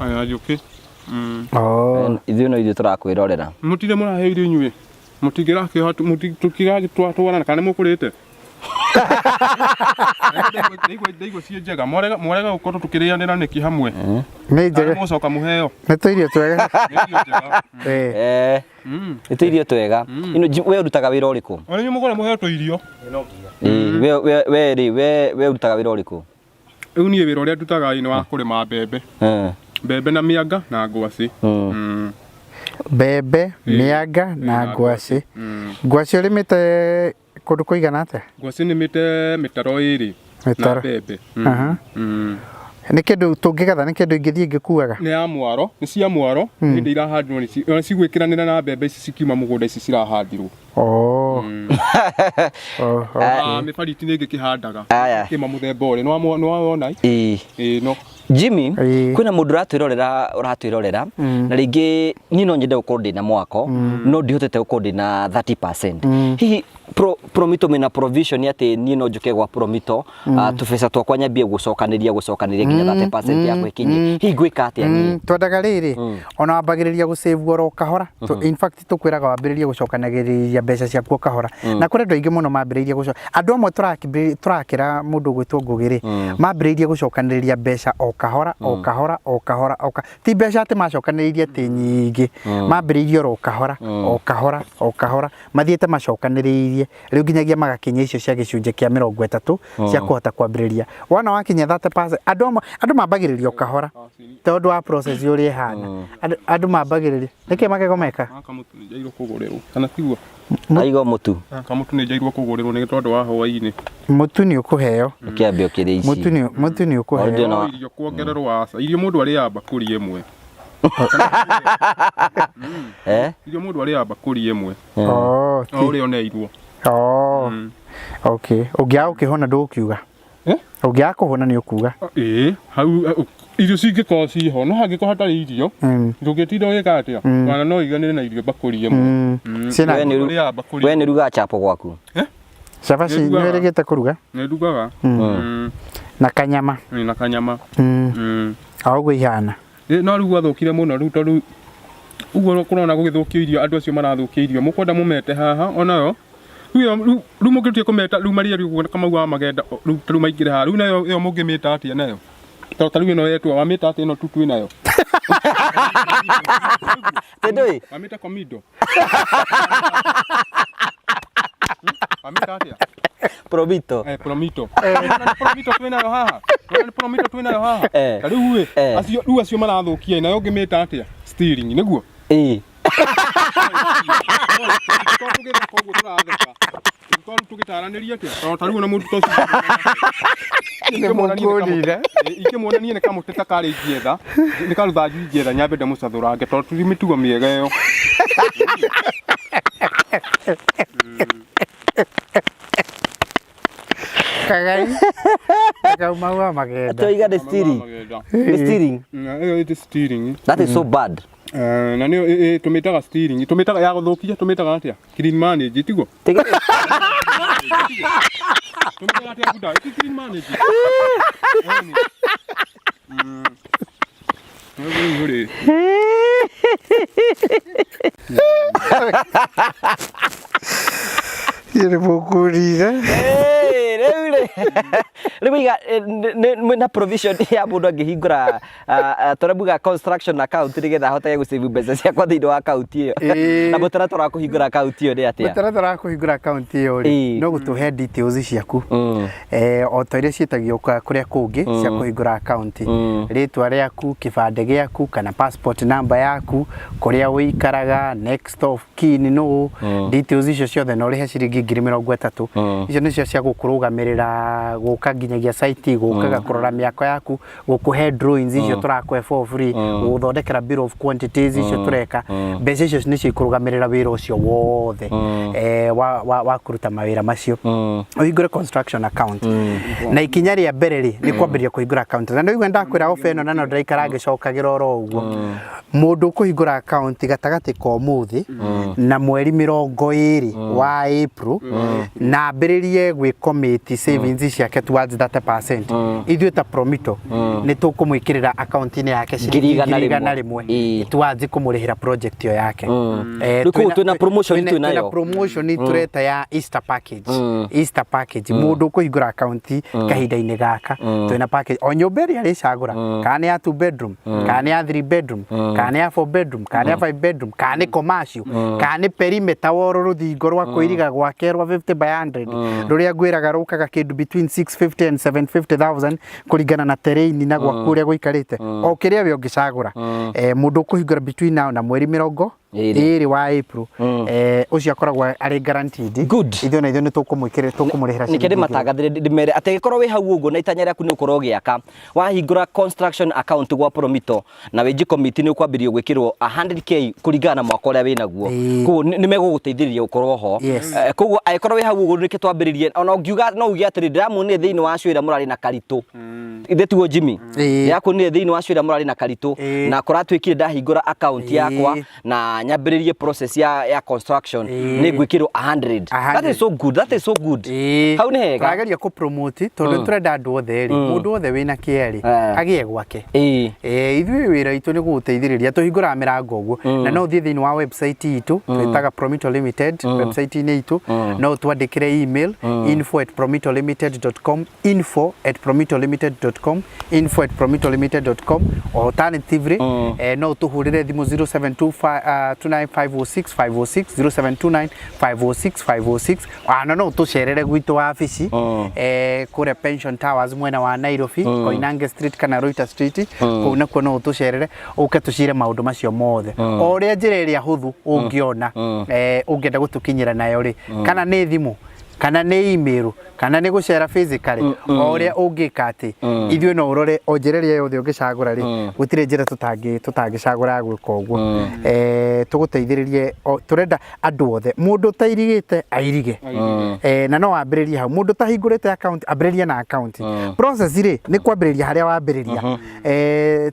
aya juki ithu no ithu turakwirorera mutire muraheire inyue mutigira kihatu mutikira twatwana kana mukurite Ndaigo cie njega mwarega gukorwo tukirianira niki hamwe ni njega mucoka muheo ni tuirio twega ni tuirio twega ino we urutaga wira uriku oni mugore muheo tuirio we urutaga wira uriku riu nie wira uria ndutaga ino wa kurima mbembe mbembe na mianga na ngwaci mbembe mianga na ngwaci ngwaci urimite kundu kuigana atia ngwaci nimite mitaro iri na mbembe ni kindu tungigatha ni kindu ingithie ngikuaga ni ya mwaro ni cia mwaro hindi irahandirwo ni cigwikiranira na mbembe ici cikiuma mugunda ici cirahandirwo mibariti ni ngikihandaga kima muthemba uri no wona no Jimmy kwina mundu uratwirorera na ringi ni no nyende gukorwo ndina mwako no ndihotete gukorwo ndina 30% hihi promito mena provision ati ni no njuke gwa promito tubesa twakwa nyambie gucokaniria nginya 30% yakwa ikinyi hihi gwika atia ni twendaga riri ona wambagiriria gusave oro kahora in fact tukwiraga wambiririe gucokanagiriria mbeca ciaku kahora na kuri andu aingi muno mambiririe gucoka andu amwe turakira mundu gwitwo ngugiri mambiririe gucokaniriria mbeca kahora ti mbeca ati macokaniririe ti nyingi mambiririe oro kahora mathiete macokaniririe riu nginyagia magakinya icio cia gicunje kia 30 cia kuhota kwambiriria wana wakinya 30% andu mambagiriria kahora tondu wa process uri hana andu mambagiriria niki magego meka kamutu ni jairo kugurirwo kana tigwa aigo mutu kamutu ni jairo kugurirwo ni tondu wa hwaini mutu ni ukuheo ukiambia ukiri ici mutu ni ukuheo irio kuongererwo asa irio mundu ari amba kuri imwe irio mundu ari amba kuri imwe uri oneirwo okay ugia ukihona ndukiuga ugia kuhona ni ukuga hau irio cingĩkorwo ciho no hangĩkorwo hatarĩ irio ndũngĩtinda ũgĩka atĩa wana no iganĩre na irio mbakũri ĩmwe we nĩ ruga chapo gwaku cabaci nĩ wĩrĩgĩte kũruga nĩ ndugaga na kanyama ũguo ihana no rĩu gwathũkire mũno rĩu tondũ ũguo kũrona gũgĩthũkio irio andũ acio marathũkia irio mũkwenda mũmete haha onayo Rĩu mũngĩtuĩka kũmeta rĩu Maria rĩu kama wa magenda rĩu maingĩre haha rĩu nayo ĩyo mũngĩmĩta atĩa nayo ta rĩu ĩno yetwa wamĩta atĩa ĩno tu twĩnayo Tendoi wamĩta komido wamĩta atĩa Promito Promito Promito twĩnayo haha Promito twĩnayo haha ta rĩu acio marathũkia nayo ũngĩmĩta atĩa steering nĩguo tũgĩtaranĩria atĩa ta rĩu ona mũndũ ikĩmuonania nĩ kamũtĩ ta karĩ ingĩetha nĩ karũthanju ingĩetha nyambe ndĩmũcathũrange tondũ tũrĩ mĩtugo mĩega ĩyo Kagai kauma wa magenda Toiga the steering steering that is so bad na nĩ tũmĩtaga steering tũmĩtaga ya gũthũkia tũmĩtaga atĩa clean manage tiguo tũmĩtaga atĩa buda clean manage Yere bokuriza Rĩmĩga na provision ya mũndũ angĩhingũra tũrabuga construction account nĩgetha ahotage gũsave mbeca ciakwa thĩinĩ wa account ĩyo na mũtaratara wa kũhingũra account ĩyo nĩ atĩa mũtaratara wa kũhingũra account ĩyo rĩ no gũtũhe details ciaku o ta iria ciĩtagio kũrĩa kũngĩ cia kũhingũra account rĩtwa rĩaku kĩbandĩ gĩaku kana passport number yaku kũrĩa ũikaraga next of kin no details icio ciothe no rĩhe ciringi 30,000 icio nĩcio cia gũkũrũgamĩrĩra gũka nginyagia site gũkaga kũrora mĩako yaku gũkũhe drawings icio tũrakũhe for free gũthondekera bill of quantities icio tũreka mbeca icio nĩcio ikũrũgamĩrĩra wĩra ũcio wothe wa kũruta mawĩra macio ũhingũre construction account na ikinya rĩa mbere rĩ nĩ kwambĩrĩria kũhingũra account na nĩguo ndakwĩra ofa ĩno na no ndaikara ngĩcokagĩra oro ũguo mũndũ kũhingũra account gatagatĩ ka ũmũthĩ na mweri 20 wa April na ambĩrĩrie gwĩcommit savings ciake towards 30% ithuĩ ta Promito nĩ tũkũmwĩkĩrĩra account-inĩ yake ngiri rĩmwe towards kũmũrĩhĩra project ĩyo yake twĩna promotion twĩna promotion tureta ya Easter package mũndũ kũhingũra account kahinda-inĩ gaka twĩna package o nyũmba ĩrĩa arĩcagũra kana nĩ ya 2 bedroom kana nĩ ya 3 bedroom kana nĩ ya 4 bedroom kana nĩ ya 5 bedroom kana nĩ commercial kana nĩ perimeter woro rũthingo rwa kũiriga gwake rwa 50 by 100 rũrĩa ngwĩraga rũkaga kĩndũ between 650 and 750,000 kũringana na terrain na gwaku ũrĩa gũikarĩte o kĩrĩa we ũngĩcagũra mũndũ kũhingũra between now na mweri 20 wa April ũcio akoragwo arĩ guaranteed ithuĩ na ithuĩ nĩ tũkũmũrĩhĩra nĩkĩndĩ matagathĩre ndĩmere atĩ gĩkorwo wĩ hau ũguo na itanya rĩaku nĩ ũkorwo gĩaka wahingũra construction account gwa Promito na wĩnji committee nĩ ũkwambĩrĩrio gwĩkĩrwo 100k kũringana na mwaka ũrĩa wĩ naguo koguo nĩ megũgũteithĩrĩria ũkorwo ho koguo agĩkorwo wĩ hau ũguo nĩkĩ twambĩrĩrie ona ũngiuga no uge atĩrĩ ndĩramuonire thĩinĩ wa cwĩra mũrarĩ na karitũ ithe tiguo Jimmy yakuonire thĩinĩ wa cwĩra mũrarĩ na karitũ na kũratwĩkire ndahingũra account yakwa na nyambĩrĩrie process ya construction nĩ gwĩkĩrwo 100 that is so good hau nĩ hega tũrageria kũ promote tondũ tũrenda andũ othe mũndũ othe wĩna kĩerĩ agĩe gwake ithuĩ wĩra witũ nĩ gũgũteithĩrĩria tũhingũraga mĩrango ũguo na no ũthiĩ thĩinĩ wa website itũ twĩtaga Promito Limited website-inĩ itũ no twandĩkĩre email info@promitolimited.com info@promitolimited.com alternatively no tũhũrĩre thimũ 0729506506 0729506506 no tũcerere gwitũ wabici kũrĩa Pension Towers mwena wa Nairobi Koinange Street kana Roita Street kũu nakuo no tũcerere ũke tũcire maũndũ macio mothe o ũrĩa njĩra ĩrĩa hũthũ ũngĩona ũngĩenda gũtũkinyĩra nayo rĩ kana nĩ thimũ kana nĩ email kana nĩ gũcera physically o ũrĩa ũngĩka atĩ ithuĩ no ũrore o njĩra ĩrĩa yothe ũngĩcagũra rĩ gũtirĩ njĩra tũtangĩcagũra gwĩka ũguo tũgũteithĩrĩrie tũrenda andũ othe mũndũ tairigĩte airige na no wambĩrĩrie hau mũndũ tahingũrĩte account ambĩrĩrie na account process rĩ nĩ kwambĩrĩria harĩa wambĩrĩria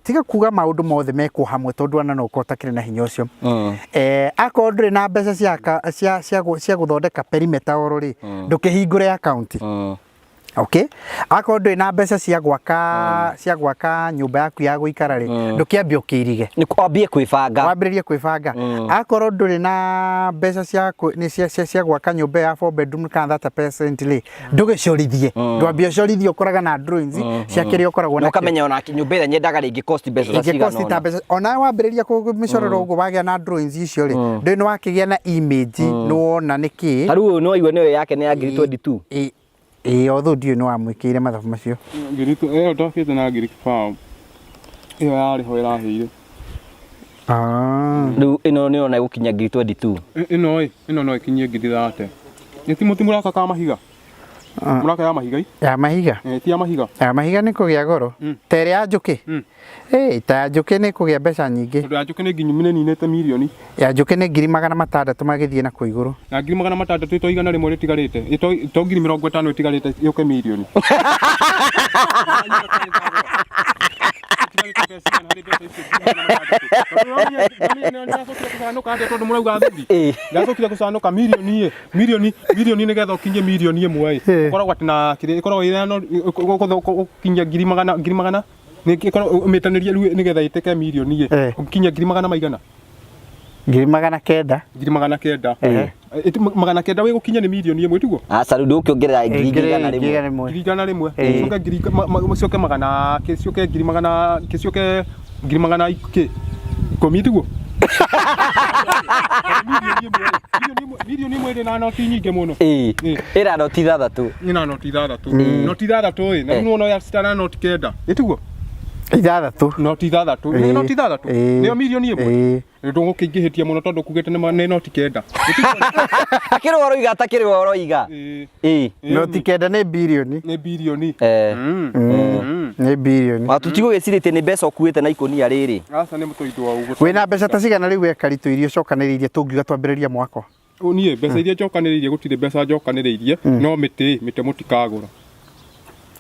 tiga kuga maũndũ mothe mekwo hamwe tondũ ana no ũkorwo ũtakĩrĩ na hinya ũcio akorwo ndũrĩ na mbeca cia gũthondeka perimeter oro rĩ ndũkĩhingũre account Okay. Ako ndo ina mbeca cia gwaka nyumba yaku ya guikara ri ndukiambia ukirige ni kwambie kwibanga wambiririe kwibanga akoro nduri na mbeca cia gwaka nyumba ya 4 bedroom kana 30% ri ndugicurithie ndwambia ucurithie ukoraga na drawings cia kiri ukoragwo na ukamenya ona nyumba ira nyendaga ringi cost mbeca cigana ona wambiriria kumicororo uguo wagia na drawings icio ri ndu ni wakigia na image no wona niki taru no igwe niyo yake ni ya 2022 although ndiyo no amwikire mathabu macio ngiritu ndokite na ngiri kibao iyo yari ho irahire riu ino ni ona gukinya 2022 ino no ikinyie ngiri 30 niti muraka ka mahiga muraka ya mahiga ya mahiga ti ya mahiga ya mahiga ni kugia goro tere ya njuki ta ya njuki ni kugia mbeca nyingi ya njuki ni nginyu mine ninete milioni ya njuki ni 600,000 magithie na kuiguru na 600,000 ito igana rimwe ritigarite ito 50,000 itigarite yuke milioni Gacokire kusanuka milioni nigetha ukinye milioni imwe ukoragwo atina kiri ikoragwo irano ukinya 100,000 umetanirie riu nigetha iteke milioni ukinya 100,000 maigana 900 we gukinya ni milioni imwe tiguo saru ndukiongerera 100,000 rimwe coke magana kicioke 100,000 kicioke 100,000 komi tiguo milioni imwe ri na noti nyingi muno ira noti 6 ina noti 6 noti 6 na nuno ya stara noti kenda itiguo 6 noti 6 ni noti 6 ni milioni imwe ndungu kingihitia muno tondu kugete ni noti kenda akiri woro iga atakiri woro iga noti kenda ni bilioni ni bilioni ni bilioni watutigo gecirite ni mbeca ukuite na ikonia riri asa ni mutoitu wa uguo wina mbeca ta cigana riu ekaritu irio cokaniririe tungiuga twambiriria mwako nie mbeca iria njokaniririe gutire mbeca njokaniririe no mite mutikagura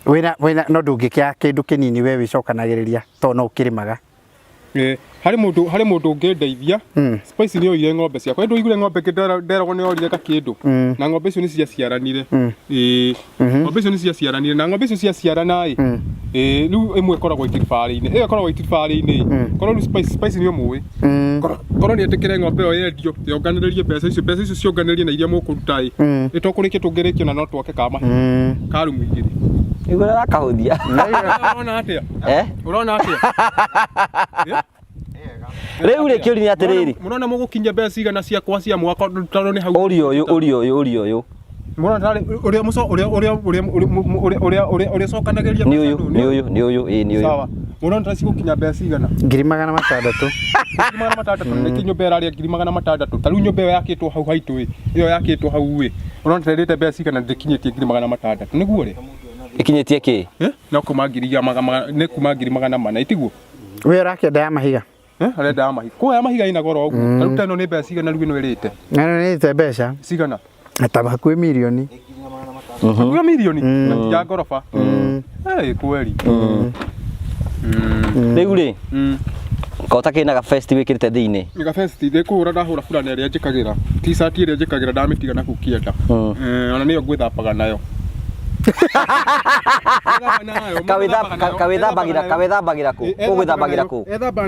wina no ndungikia kindu kinini we wicokanagiriria to no ukirimaga hari mundu ungendeithia spice ni oire ng'ombe ciakwa ndu igure ng'ombe nderagwo ni orire ka kindu na ng'ombe icio ni ciaciaranire ng'ombe icio ni ciaciaranire na ng'ombe icio ciaciarana riu imwe koragwo itiribari-ini iyo koragwo itiribari-ini korwo riu spice ni umui korwo ni etikire ng'ombe iyo yendio yonganiririe mbeca icio cionganirie na iria mukuruta itokurikia tungirikio na no twake kama karumu igiri igura rakahuthia urona atia urona atia riu ri kiuri ni atiriri murona mugukinya mbeca cigana ciakwa cia mwaka taro ni hau uri uyu murona tari uria cokanagiria ni uyu sawa murona tari cigukinya mbeca cigana 600,000 600,000 ni kinyumba iraria 600,000 tariu nyumba iyo yakitwo hau haitu iyo yakitwo hau murona tari mbeca cigana ndikinyitie 600,000 niguo ri ikinyitie ki no kuma ngiri ne kuma 400 itiguo we rakenda ya mahiga arenda ya mahiga ko ya mahiga ina goro uguo taru teno ni mbeca cigana riu ino irite ni te mbeca cigana ta hakuhi milioni hakuhi milioni na ya gorofa kweli riu ri kota kina ga fest wikirite thiini ga fest de kuhura ndahura fulani iria njikagira t-shirt iria njikagira ndamitiga na kukienda ona niyo ngwithapaga nayo kawithambagira ku ugwithambagira ku ethamba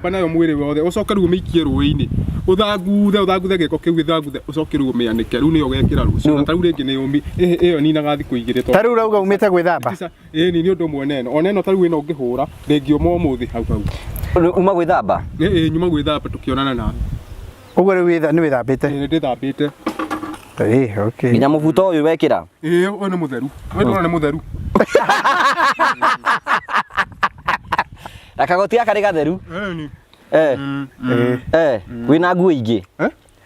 nayo mwiri wothe ucoke riu umiikie ruini uthanguthe giko kiu githanguthe ucoke riu umianike riu niyo gekira rucio ta riu ringi ni umi iyo ninaga thiku igiri ta riu rauga umite gwithamba ni undu mweneno oneno ta riu ino ngihura ngiuma umuthi hau uma gwithamba nyuma gwithamba tukionana na uguo riu ni withambite ni ndithambite okay nginya mubuto uyu wekira uyu ni mutheru uyu ni mutheru akagoti aka ri gatheru wina nguo ingi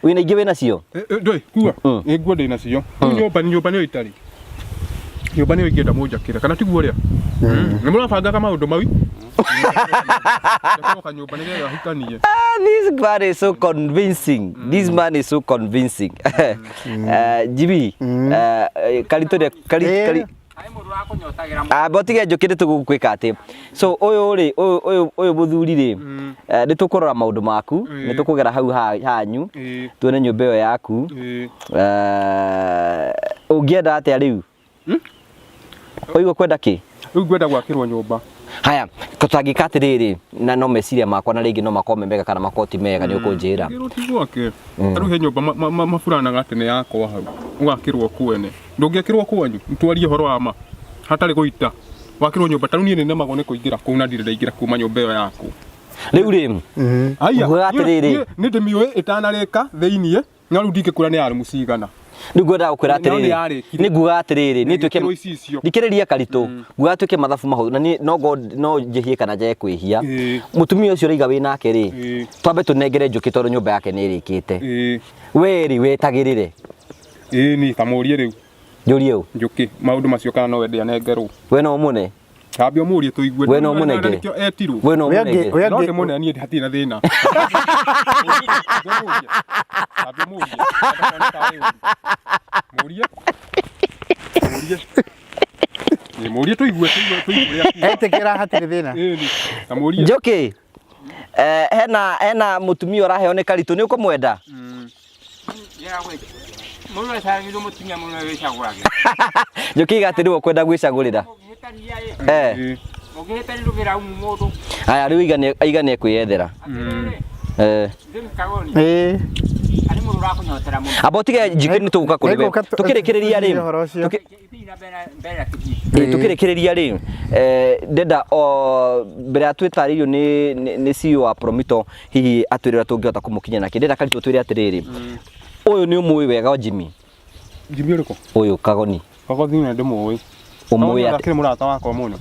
wina ingi wina cio ndoi kuwa nguo ndina cio nyumba ni itari nyumba ni ingenda munjakira kana tiguo ria ni murabanga kama maundu mawi this man is so convincing. This man is so convincing. Jibi, kali. Botige njukire tugukwika ati. So uyu muthuri ri nitukurora maundu maku, nitukugera hau hanyu, tuone nyumba iyo yaku. Ungienda atia riu? Oigo kwenda ki? Rĩu ngwenda gwakĩrwo nyũmba. Haya, tũtangĩka atĩrĩrĩ na no meciria makwa na rĩngĩ no makome mega kana makoti mega nĩ ũkũnjĩra. Gĩrũti gwake. Rĩu he nyũmba maburanaga atĩ nĩ yakwa hau. Ũgakĩrwo kwene. Ndũngĩakĩrwo kwanyu. Twarie ũhoro wa ma. Hatarĩ gũita. Wakĩrwo nyũmba tarũ niĩ nĩ nemagwo nĩ kũingĩra kũu na ndirĩ ndaingĩra kuma nyũmba ĩyo yaku. Rĩu rĩ. Aya. Atĩrĩrĩ. Nĩ ndĩmĩũĩ ĩtanarĩka thĩiniĩ. Na rĩu ndingĩkũra nĩ arumu cigana. Nĩ ngwenda gũkwĩra atĩrĩrĩ. Nĩ nguga atĩrĩrĩ, nĩ tuĩke ndikĩrĩria karitũ. Nguga tuĩke mathabu mahũthũ na no njĩhie kana njae kwĩhia. Mũtumia ũcio ũraiga wĩ nake rĩ. Twambe tũnengere njũkĩ tondũ nyũmba yake nĩ ĩrĩkĩte. We rĩ wetagĩrĩre. Nĩ kamũrie rĩu. Njũrie ũ. Njũkĩ maũndũ macio kana no wende anengerwo. We no mũne. Kambia mũrie tũigue. We no mũnenge. We no mũnenge. No ndĩmũne niĩ hatirĩ na thĩna. Kambia mũrie. Mũrie. Mũrie tũigue. Etĩkĩra hatirĩ thĩna. Na mũrie. Njũkĩ. Hena mũtumia ũraheo nĩ karitũ nĩ ũkũmwenda? Mũrũ acagĩrwo mũtumia mũno wĩcagũrage. Njũkĩ igatĩrwo kwenda gwĩcagũrĩra. Ũngĩhĩtanĩrũgĩra mũndũ. Aya rĩu aigane kwĩyethera. Arĩ mũndũ ũrakũnyotera mũno. Amba ũtige njĩkĩ nĩ tũgũka kũrĩ we. Tũkĩrĩkĩrĩria rĩ. Tũkĩrĩkĩrĩria rĩ. Ndenda mbere ya twĩtarĩirio nĩ CEO wa Promito hihi atwĩrĩra tũngĩhota kũmũkinya nake. Ndenda karitũ twĩre atĩrĩrĩ. Ũyũ nĩ ũmũĩ wega Jimmy. Jimmy ũrĩkũ? Ũyũ Kagoni. Kagoni nĩ ndĩmũĩ. Ũmũĩ atĩ. Akĩrĩ mũrata wakwa mũno.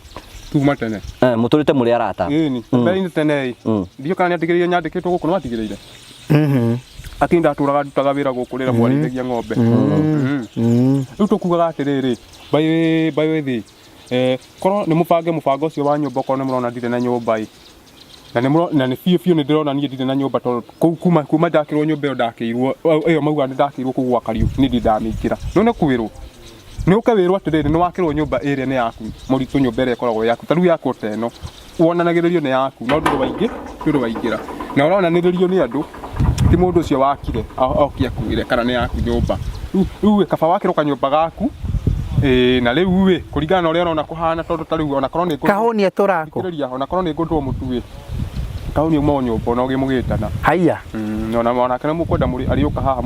Tuma tene. Mũtũrĩte mũrĩ arata. Ĩni. Mbere-inĩ tene. Ndiũ kana nĩatigĩrĩire nyandĩkĩtwo gũkũ no atigĩrĩire. Atĩ ndatũraga ndutaga wĩra gũkũ rĩrĩa mwarĩithagia ng'ombe. Rĩu tũkugaga atĩrĩrĩ, mbaĩ thĩ. Korwo nĩ mũbange mũbango ũcio wa nyũmba korwo nĩ mũrona ndirĩ na nyũmba ĩ. Na nĩ biũ nĩ ndĩrona niĩ ndirĩ na nyũmba tondũ kuma ndakĩrwo nyũmba ĩyo ndakĩirwo ĩyo mauga nĩ ndakĩirwo kũu gwa Kariũ nĩ ndi ndamĩingĩra. No nĩ kwĩrwo. Nĩ ũkawĩrwo atĩrĩrĩ nĩ wakĩrwo nyũmba ĩrĩa nĩ yaku. Mũritũ nyũmba ĩrĩa ĩkoragwo yaku. Tarĩu yakwo teno. Wonanagĩrĩrio nĩ yaku no ndũrĩ waingĩra. Na ũronanĩrĩrio nĩ andũ ti mũndũ ũcio wakire okia kuire kana nĩ yaku nyũmba. Rĩu kaba wakĩrwo kanyũmba gaku na rĩu kũringana na ũrĩa ũrona kũhana tondũ tarĩu ona korwo nĩ Kahũni atũrako. Ona korwo nĩ ngũndwo mũtu Kahũni uma nyũmba ona ũgĩmũgĩtana. Haiya. Ona kana mũkwenda mũrĩ ariũka haha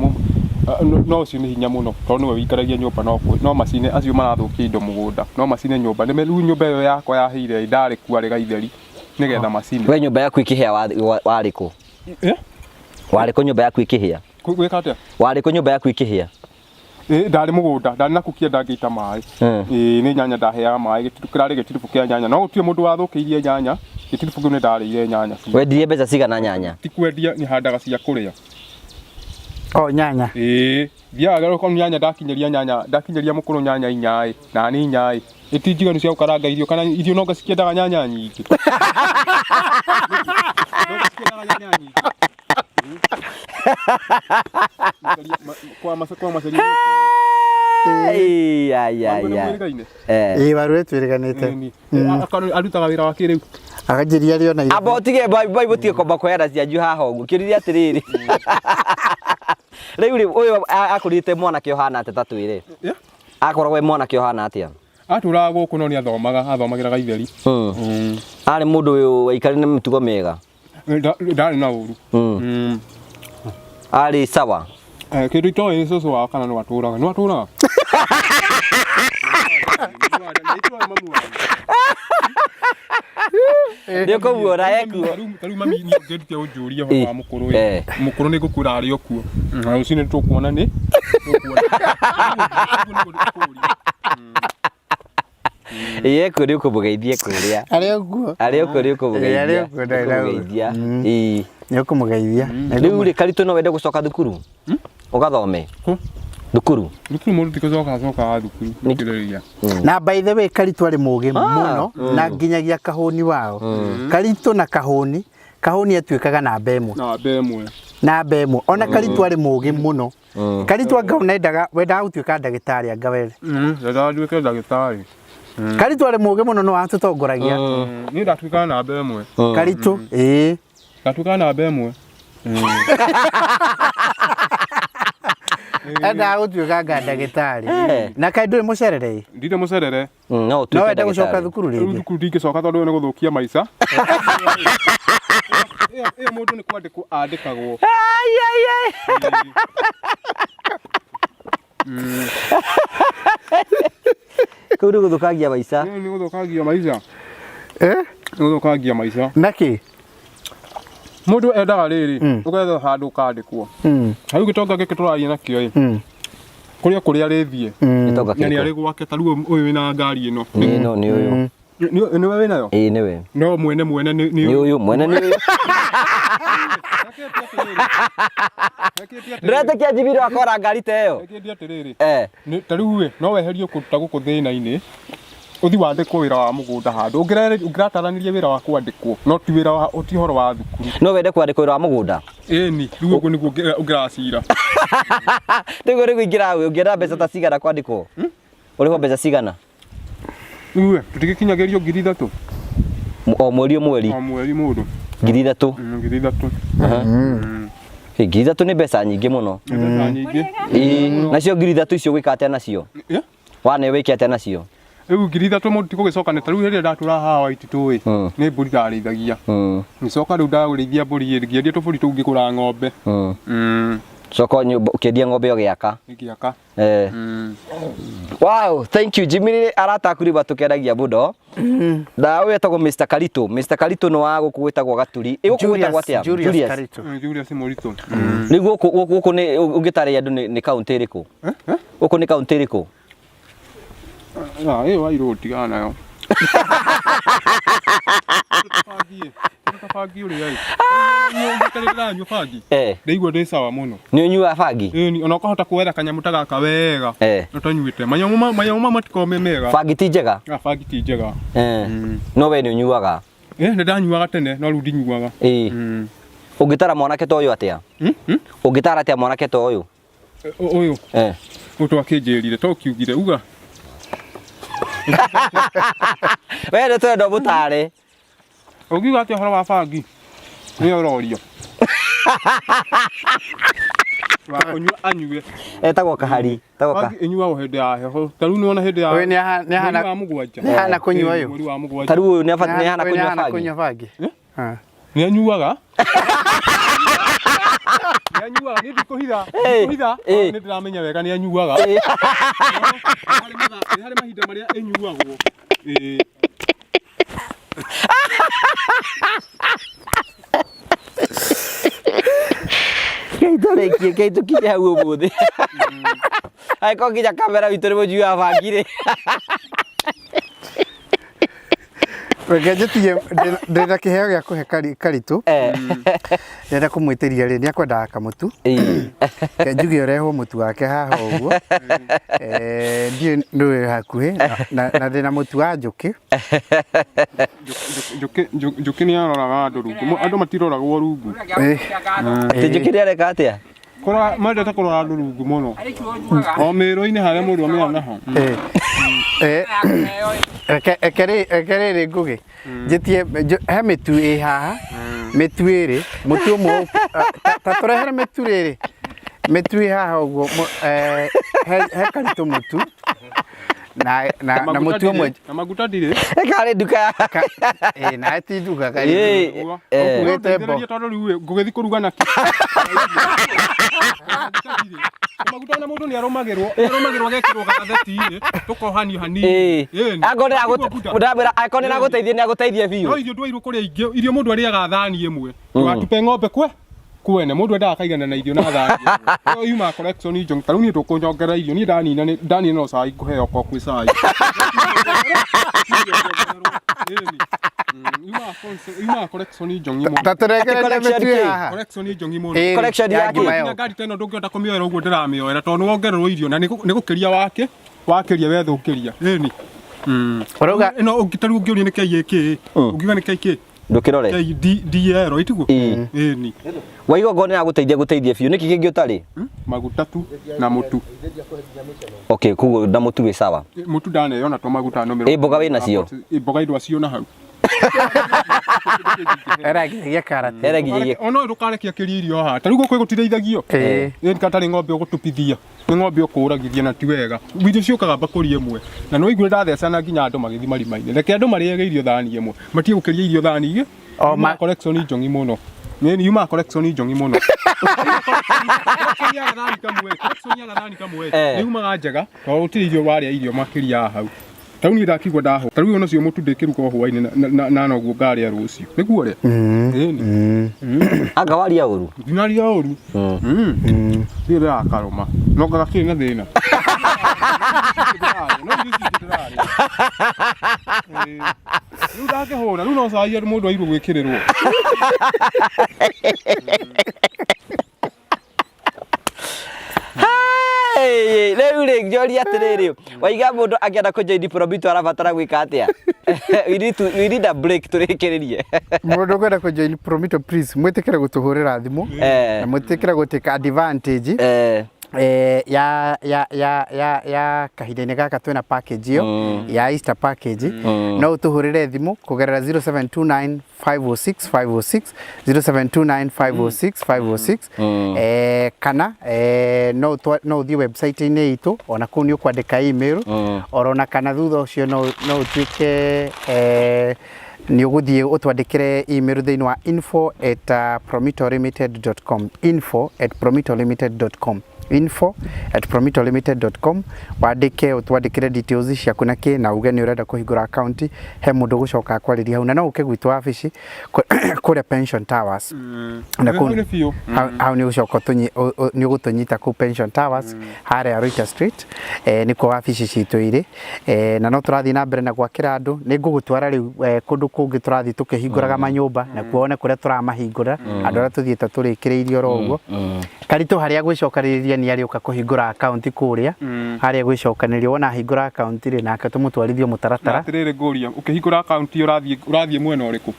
no ũcio nĩ hinya mũno tondũ nĩwe wĩikaragia nyũmba no macine acio marathũkia indo mũgũnda no macine nyũmba nĩ rĩu nyũmba ĩyo yakwa yahĩire ndarĩ kwarega itheri nĩgetha macine. We nyũmba yaku ikĩhĩa warĩ kũ? Warĩ kũ nyũmba yaku ikĩhĩa? Gwĩka atĩa? Warĩ kũ nyũmba yaku ikĩhĩa? Ndarĩ mũgũnda ndarĩ na kukia ndangĩita maĩ. Nĩ nyanya ndaheaga maĩ kĩrarĩ gĩtiribũ kĩa nyanya no gũtirĩ mũndũ wathũkĩirie nyanya gĩtiribũ kĩu nĩ ndarĩire nyanya. Wendirie mbeca cigana nyanya? Ti kwendia nĩ handaga cia kũrĩa. Nyanya. Thiaga gũkorwo nyanya ndakinyĩria mũkũrũ nyanya 4 na nĩ 4 itinjiganu cia gũkaranga irio kana irio no ngacikĩendaga nyanya nyingĩ. Kwa maceri. Waru twĩrĩganĩte. Arutaga wĩra wa kĩrĩu. Akanjiria rĩo na amba ũtige mũtige kwamba kũheana cianju haha ũguo kĩũrire atĩrĩrĩ. Rĩu ũyũ akũrĩte mwanake ũhana atĩa tatwĩre? Akoragwo e mwanake ũhana atĩa? Atũraga gũkũ no nĩ athomagĩra Gaitheri. Arĩ mũndũ ũyũ waikarĩ na mĩtugo mĩega. Ndarĩ na ũru. Arĩ sawa. Kĩndũ itoĩ cũcũ wao kana no atũraga. No atũraga. Nĩ kũmuona ekuo. Tarĩu mami nĩ ngĩrute ũnjũria ũhoro wa mũkũrũ ũyũ. Mũkũrũ nĩ ngũkwĩra arĩ o kuo. Na rũciũ nĩ tũkuona nĩ. Eko nĩ ũkũmũgeithia kũrĩa. Arĩ o kuo nĩ ũkũmũgeithia. Nĩ ũkũmũgeithia. Rĩu rĩ Karitũ no wende gũcoka thukuru? Ũgathome? Thukuru? Thukuru mũndũ tikocoka thukuru. Nĩkĩrĩria. Na by the way Karitũ arĩ mũũgĩ mũno na nginyagia Kahũni wao. Karitũ na Kahũni atuĩkaga namba ĩmwe. Namba ĩmwe. Ona Karitũ arĩ mũũgĩ mũno. Karitũ anga wendaga gũtuĩka ndagĩtarĩ anga were. Ndendaga nduĩke ndagĩtarĩ. Karitũ arĩ mũũgĩ mũno no atũtongoragia. Niĩ ndatuĩkaga namba ĩmwe. Karitũ ndatuĩkaga namba ĩmwe. enda gũtuĩka ndagĩtarĩ na kaĩ ndũrĩ mũcerere ndire mũcerere no wende gũcoka thukuru rĩu rĩngĩ thukuru ndingĩcoka tondũ nĩ gũthũkia maica mũndũ nĩ kwandĩkwo andĩkagwo kũu nĩ gũthũkangia maica nĩ gũthũkangia maica nĩ gũthũkangia maica nakĩ mũndũ endaga rĩrĩ ũgetha handũ ũkandĩkwo rĩu gĩtonga gĩkĩ tũraria nakĩo kũrĩa rĩthiĩ gĩtonga na nĩ kĩrĩkũ arĩ gwake ta rĩu ũyũ wĩna ngari ĩno no nĩ ũyũ nĩwe wĩnayo nĩwe no mwene nĩ ũyũ mwene nĩ ũyũ ndĩretĩkia njibiri wakora ngari ta ĩyo Rekĩndĩ atĩrĩrĩ ta rĩu no weherio kũruta gũkũ thĩna-inĩ ũthi wandĩkwo wĩra wa mũgũnda handũ ũngĩrataranĩria wĩra wa kwandĩkwo no ti wĩra ti ũhoro wa thukuru no wende kwandĩkwo wĩra wa mũgũnda ĩni rĩu ũguo nĩguo ũngĩracira nĩguo ingĩra ũngĩenda mbeca ta cigana kwandĩkwo ũrĩho mbeca cigana rĩu tũtigĩkinyagĩrio 3,000 o mweri mweri o mweri mũndũ 3,000 3,000 3,000 nĩ mbeca nyingĩ mũno mbeca nyingĩ nacio 3,000 icio gwĩka atĩa nacio wane wĩke atĩa nacio rĩu 3,000 mũndũ tikũgĩcokanĩta rĩu hĩndĩ ndatũra haha Waititũ nĩ mbũri ndarĩithagia ngĩcoka rĩu ndagũrĩithia mbũri ngĩendia tũbũri tũu ngĩgũra ng'ombe coka ũkĩendia ng'ombe ĩyo gĩaka gĩaka wow thank you Jimmy aratakuriba tukenagia muno na ũyũ etagwo Mr Karito nĩ wa gũkũ gwĩtagwo Gaturi ĩgũkũgwĩtagwo atĩa Julius Mũritũ rĩu gũkũ nĩ ũngĩtarĩria andũ nĩ kaũntĩ ĩrĩkũ gũkũ nĩ kaũntĩ ĩrĩkũ ĩyo Wairũ tigana nayo bangi ũrĩa ndĩranyua bangi ndĩigua ndĩ sawa mũno nĩ ũnyuaga bangi ona ũkahota kuetha kanyamũ ta gaka wega ũtanyuĩte manyamũ matikome mega bangi ti njega bangi ti njega no we nĩ ũnyuaga nĩ ndanyuaga tene no rĩu ndinyuaga ũngĩtara mwanake ta ũyũ atĩa ũngĩtara atĩa mwanake ta ũyũ ũyũ twakĩnjĩrire to kiugire uga we nĩ twenda mũtare ũngiuga atĩa ũhoro wa bangi nĩ ũrorio wa kũnyua anyue etagwo kahari bangi ĩnyuagwo hĩndĩ ya heho ta rĩu nĩwona hĩndĩ ya nĩ hana kũnyua ũyũ ta rĩu nĩ hana kũnyua bangi nĩ anyuaga nĩ ndikũhitha nĩ ndĩramenya wega nĩ anyuaga harĩ mahinda marĩa ĩnyuagwo Kei tukinye hau ũmũthĩ angĩkorwo nginya kamera witũ nĩ mũnyuaga bangi rĩ reke njĩtie ndĩna kĩheo gĩa kũhe Karitũ ndĩrenda kũmwĩtĩria rĩ nĩakwendaga kamũtu ke njuge ũrehwo mũtu wake haha ũguo ndiũ nĩwe hakuhĩ na ndĩna mũtu wa njũkĩ njũkĩ nĩ aroraga andũ rungu andũ matiroragwo rungu njũkĩ nĩareka atĩa mendete kũrora andũ rungu mũno o mĩrũ-inĩ harĩa mũndũ amĩonaho ekerĩrĩ ngũgĩ njĩtie he mĩtu ĩ haha mĩtu ĩrĩ mũtu ũmwe ta tũrehere mĩtu rĩrĩ mĩtu ĩ haha ũguo he Karitũ mũtu na mũtu ũmwe na maguta ndirĩ karĩ nduka na ti nduka Karitũ ũkuĩte mbo tondũ rĩu ngũgĩthi kũruga naki maguta na mũndũ nĩ arũmagĩrwo agekĩrwo gagatheti-inĩ tũkohanio hanini akorwo nĩagũteithia nĩagũteithie biũ no irio ndwairwo kũrĩa ingĩ irio mũndũ arĩaga thani ĩmwe ndũgatupe ng'ombe kwene mũndũ endaga kaigana na irio na thani ĩyo yuma collection njong tarũ niĩ tũkũnyongera irio niĩ ndanina no cai kũheo ko kwĩ cai yuma collection njong imo tatũrekereria mĩtu haha collection njong imo collection yake ngari teno ndũngĩhota kũmĩoera ũguo ndĩramĩoera tondũ wongererwo irio na nĩ gũkĩria wakĩria wethũkĩria ĩni ũrauga ĩno ũngĩtarũ ũngĩũria nĩ kĩĩ ũngiuga nĩ kĩĩ ndũkĩrore DL ĩtiguo ĩni waigo ngone ya gũteithia biũ nĩkĩ kĩngĩ ũtarĩ maguta tu na mũtu okay kuguo na mũtu wĩ sawa mũtu ndaneyona to maguta no mĩrongo mboga wĩ nacio mboga indo acio na hau Era nginya karati. Era nginya ono ndukarekia kiria irio haha tarigo kwe gutithagio ni katari ng'ombe ugutupithia ni ng'ombe ukuragithia na ti wega irio ciukaga mbakuri imwe na no igure ndathecana nginya andu magithi marima-ini reke andu mariage irio thani imwe matie gukiria irio thani ingi ma collection njongi muno ni yuma collection njongi muno ni umaga njega to utiri irio waria irio makiria hau tau ni ndakigwa ndaho tariu ono cio mutu ndikiruka hwaini na noguo ngaria rucio niguo ria anga waria uru dinaria uru ndira akaroma no ngakiri na thina no ndisitirari riu ndakihona riu no caia mundu airu gwikirirwo Rĩu rĩ njũria atĩrĩrĩ waiga mũndũ angĩenda kũjoin Prometo arabatara gwĩka atĩa? We need a break tũrĩkĩrĩrie. Mũndũ ũkwenda kũjoin Prometo please mwĩtĩkĩre gũtũhũrĩra thimũ na mwĩtĩkĩre gũtĩka advantage ya kahinda-inĩ gaka twĩna package ĩyo ya Easter package no ũtũhũrĩre thimũ kũgerera 0729 506 506 0729 506 506 kana no ũthiĩ website-inĩ itũ ona kũu nĩ ũkwandĩka email ona kana thutha ũcio no ũtuĩke ni ũgũthiĩ ũtwandĩkĩre email thĩinĩ wa info@prometolimited.com info@prometolimited.com wandĩke ũtwandĩkĩre details ciaku na kĩ na uge nĩ ũrenda kũhingũra account he mũndũ ũgũcoka akwarĩria hau na no ũke gwitũ wabici kũrĩa Pension Towers na hau nĩ ũgũcoka nĩ ũgũtũnyita kũu Pension Towers harĩa Royter Street nĩkuo wabici citũ irĩ na no tũrathiĩ na mbere na gwakĩra andũ nĩ ngũgũtwara rĩu kũndũ kũngĩ tũrathiĩ tũkĩhingũraga manyũmba na kuone kũrĩa tũramahingũra andũ arĩa tũthiĩte tũrĩkĩrĩirie oro ũguo karitũ harĩa gwĩcokanĩrĩria nĩ arĩũka kũhingũra account kũrĩa harĩa gwĩcokanĩrĩria wona hingũra account rĩ nake tũmũtwarithio mũtaratara atĩrĩrĩ ngũria ũkĩhingũra account ũrathiĩ mwena ũrĩkũ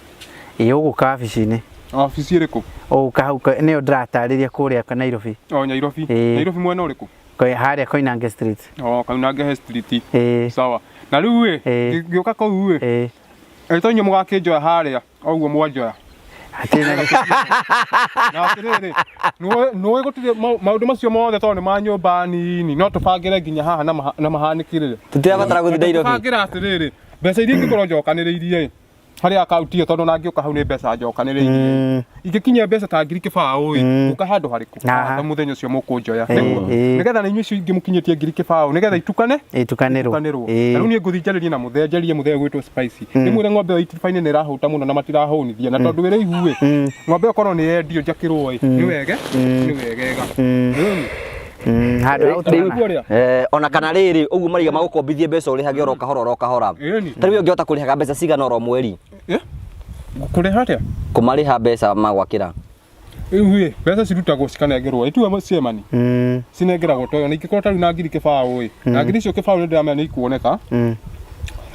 ũgũka wabici-inĩ wabici ĩrĩkũ ũgũka hau nĩyo ndĩratarĩria kũrĩa Nairobi Nairobi mwena ũrĩkũ harĩa Koinange Street Koinange Street sawa na rĩu ngĩũka kũu tonye mũgakĩnjoya harĩa ũguo mwanjoya nũĩ gũtirĩ maũndũ macio mothe tondũ nĩ ma nyũmba nini no tũbangĩre nginya haha na mahanĩkĩrĩre tũtirabatara gũthiĩ Nairobi tũbangĩre atĩrĩrĩ mbeca iria ingĩkorwo njokanĩrĩirie harĩ account ĩyo tondũ nangĩũka hau nĩ mbeca njokanĩrĩirie ingĩkinyia mbeca ta ngiri kĩbaũ ũka handũ harĩkũ ta mũthenya ũcio mũkũnjoya nĩgetha na inyuĩ icio ingĩ mũkinyĩtie ngiri kĩbaũ nĩgetha itukanĩrwo rĩu niĩ ngũthiĩ njarĩrie na mũthee njarie mũthee gwĩtwo Spicy ndĩmwĩre ng'ombe ĩyo itibainĩ nĩ ĩrahũta mũno na matirahũnithia na tondũ wĩra ihu ng'ombe ĩyo korwo nĩ yendio njakĩrwo nĩ wegega ona kana rĩrĩ ũguo mariga magũkombithie mbeca ũrĩhage oro kahora ta rĩu ũngĩhota kũrĩhaga mbeca cigana oro mweri kũrĩha atĩa kũmarĩha mbeca magwakĩra mbeca cirutagwo cikanengerwo ituwe ciemani cinengeragwo toyo na ingĩkorwo tarĩ na ngiri kĩbaũ na ngiri icio kĩbaũ nĩ ndĩramenya nĩ ikuoneka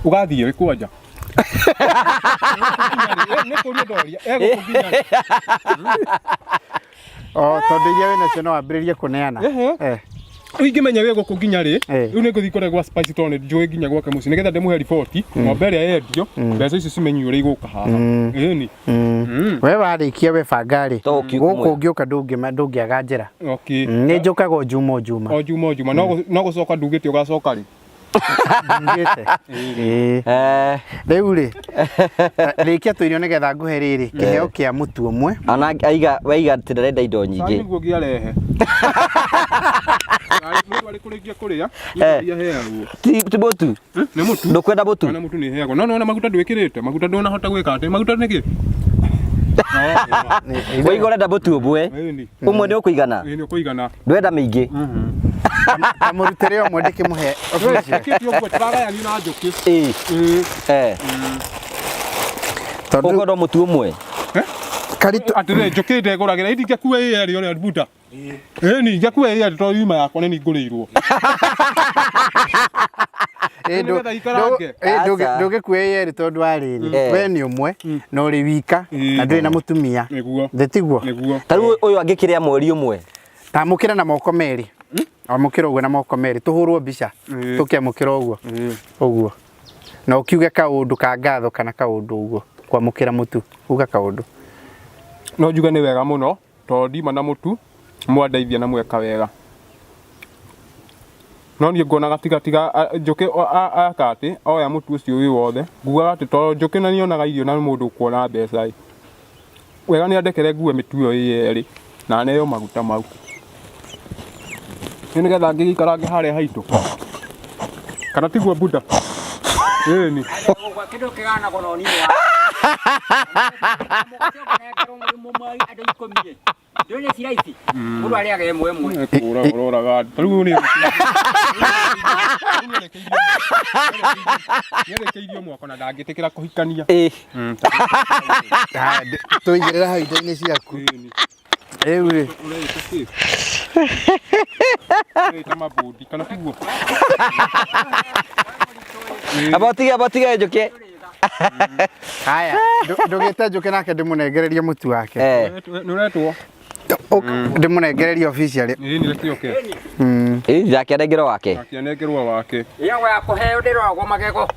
ũgathiĩ kwanja tondũ iria wĩna cio no wambĩrĩrie kũneana ingĩmenya wĩ gũkũ nginya rĩ rĩu nĩ ngũthiĩ kũrĩa gwa Spicy tondũ nĩ njũĩ nginya gwake mũciĩ nĩgetha ndĩmũhe riboti ng'ombe ĩrĩa yendio mbeca icio cimenyio ũrĩa igũka haha we warĩkia we banga rĩ gũkũ ũngĩũka ndũngĩaga njĩra nĩ njũkaga o juma no gũcoka ndugĩte ũgacoka rĩ rĩu rĩ rĩkia tũirio nĩgetha ngũhe rĩrĩ kĩheo kĩa mũtu ũmwe ona waiga atĩ ndarenda indo nyingĩ nĩguo ngĩarehe mũndũ arĩ kũrĩkia kũrĩa ti mũtu nĩ mũtu ndũkwenda mũtu na mũtu nĩ heagwo no maguta ndwĩkĩrĩte maguta ndũnahota gwĩka atĩ maguta nĩkĩ waiga ũrenda mũtu ũmwe ũmwe nĩ ũkũigana ndwenda mĩingĩ kamũrutĩre ũmwe ndĩkĩmũhe ũkwenda mũtu ũmwe atĩrĩ njũkĩ ndegũragĩra indingĩkua ĩrĩ ũrĩa mbuta ĩni ingĩkua ĩrĩ tondũ yuma yakwa nĩ ngũrĩirwo ndũgĩkua ĩrĩ tondũ wa rĩrĩ we nĩ ũmwe na ũrĩ wika na ndũrĩ na mũtumia tiguo ta rĩu ũyũ angĩkĩrĩa mweri ũmwe tamũkĩra na moko merĩ amũkĩra ũguo na moko merĩ tũhũrwo mbica tũkĩamũkĩra ũguo na ũkiuge kaũndũ ka ngatho kana kaũndũ ũguo kwamukira mutu uga kaundu no njuga nĩ wega mũno tondũ ndima na mũtu mwandeithia na mweka wega no niĩ ngona gatigatiga njũkĩ aka atĩ oya mũtu ũcio wĩ wothe ngugaga atĩ tondũ njũkĩ na nĩonaga irio na mũndũ kuona mbeca wega nĩ andekere ngue mĩtu ĩyo yerĩ na neo maguta mau nĩgetha ngĩgĩikarange harĩa haitũ kana tiguo bunda ĩni kĩndũ kĩgana goro nini ndone ciraici mũndũ arĩaga ĩmwe ĩmwe ũroraga rĩu nĩ nĩarekeirio mwako na ndangĩtĩkĩra kũhikania tũigĩrĩra hau indo-inĩ ciaku rĩu rĩ ta mabundi kana tiguo abotige njuke haya ndũgĩte njũkĩ nake ndĩmũnengererie mũtu wake nĩũretwo ndĩmũnengererie officially nĩ rekĩoke ndakĩanengerwo wake akĩanengerwo wake ĩyagwo ya kũheo ndĩroragwo magego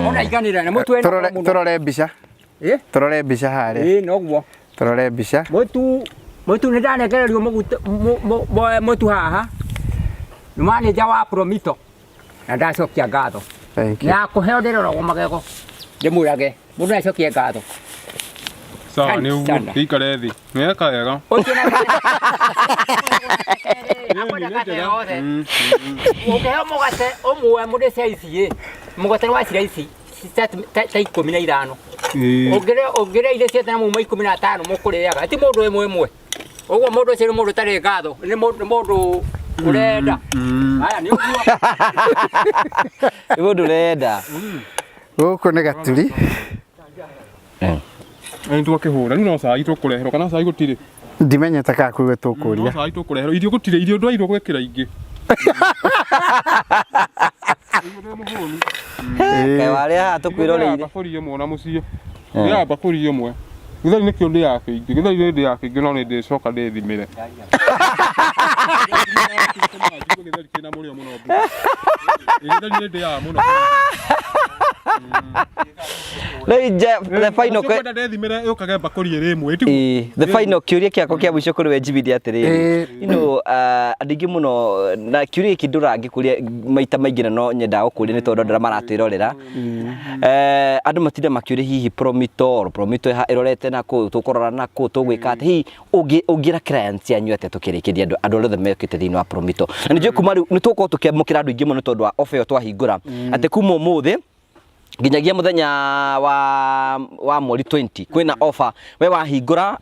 mũnaiganĩra na mũtu tũrore mbica tũrore mbica harĩa noguo tũrore mbica mũtu nĩ ndanengererio mũtu haha nĩ manager wa Promito na ndacokia ngatho ya kũheo ndĩroragwo magego ndĩmwĩrage mũndũ nĩacokie ngatho sawa nĩ ũguo gĩikare thĩ nĩweka wega ũkĩheo mũgate ũmwe mũndũ caici mũgate wa ciraici ta 15 ũngĩrĩa iria ciothe na muma 15 mũkũrĩaga ti mũndũ ĩmwe ũguo mũndũ ũcio nĩ mũndũ ũtarĩ ngatho nĩ mũndũ urenda haya nĩ ũguo nĩ mũndũ ũrenda gũkũ nĩ gaturi nĩ twakĩhũra rĩu no cai tũkũreherwo kana cai gũtirĩ ndimenyete kana kũrĩ tũkũria no cai tũkũreherwo irio gũtirĩ irio ndwairwo gwĩkĩra ingĩ kaĩ warĩa haha tũkwĩroreire bakũri ĩmwe na mũciĩ ya bakũri ĩmwe gĩtheri nĩkĩo ndĩ ya kĩingĩ gĩtheri nĩ ndĩ ya kĩingĩ no nĩ ndĩcoka ndĩthimĩre gĩtheri kĩna mũrĩo mũno gĩtheri nĩ ndĩ ya mũno the final kwenda ndethimĩre yũkage bakũri ĩrĩ ĩmwe the final kĩũria kĩakwa kĩa mũico kũrĩ we njibithia atĩrĩrĩ andũ aingĩ mũno na kĩũria gĩkĩ ndũrangĩkũria maita maingĩ na no nyendaga gũkũria nĩ tondũ andũ arĩa maratwĩrorera andũ matinda makĩũria hihi Promito ĩrorete na kũ tũkũrora na kũ tũgwĩka atĩ hihi ũngĩra clients yanyu atĩa tũkĩrĩkĩria andũ othe mekĩte thĩinĩ wa Promito na nĩnjũĩ kuma rĩu nĩ tũgũkorwo tũkĩamũkĩra andũ aingĩ mũno tondũ wa offer ĩyo twahingũra atĩ kuma ũmũthĩ nginyagia muthenya wa mweri 20 kwina offer we wahingũra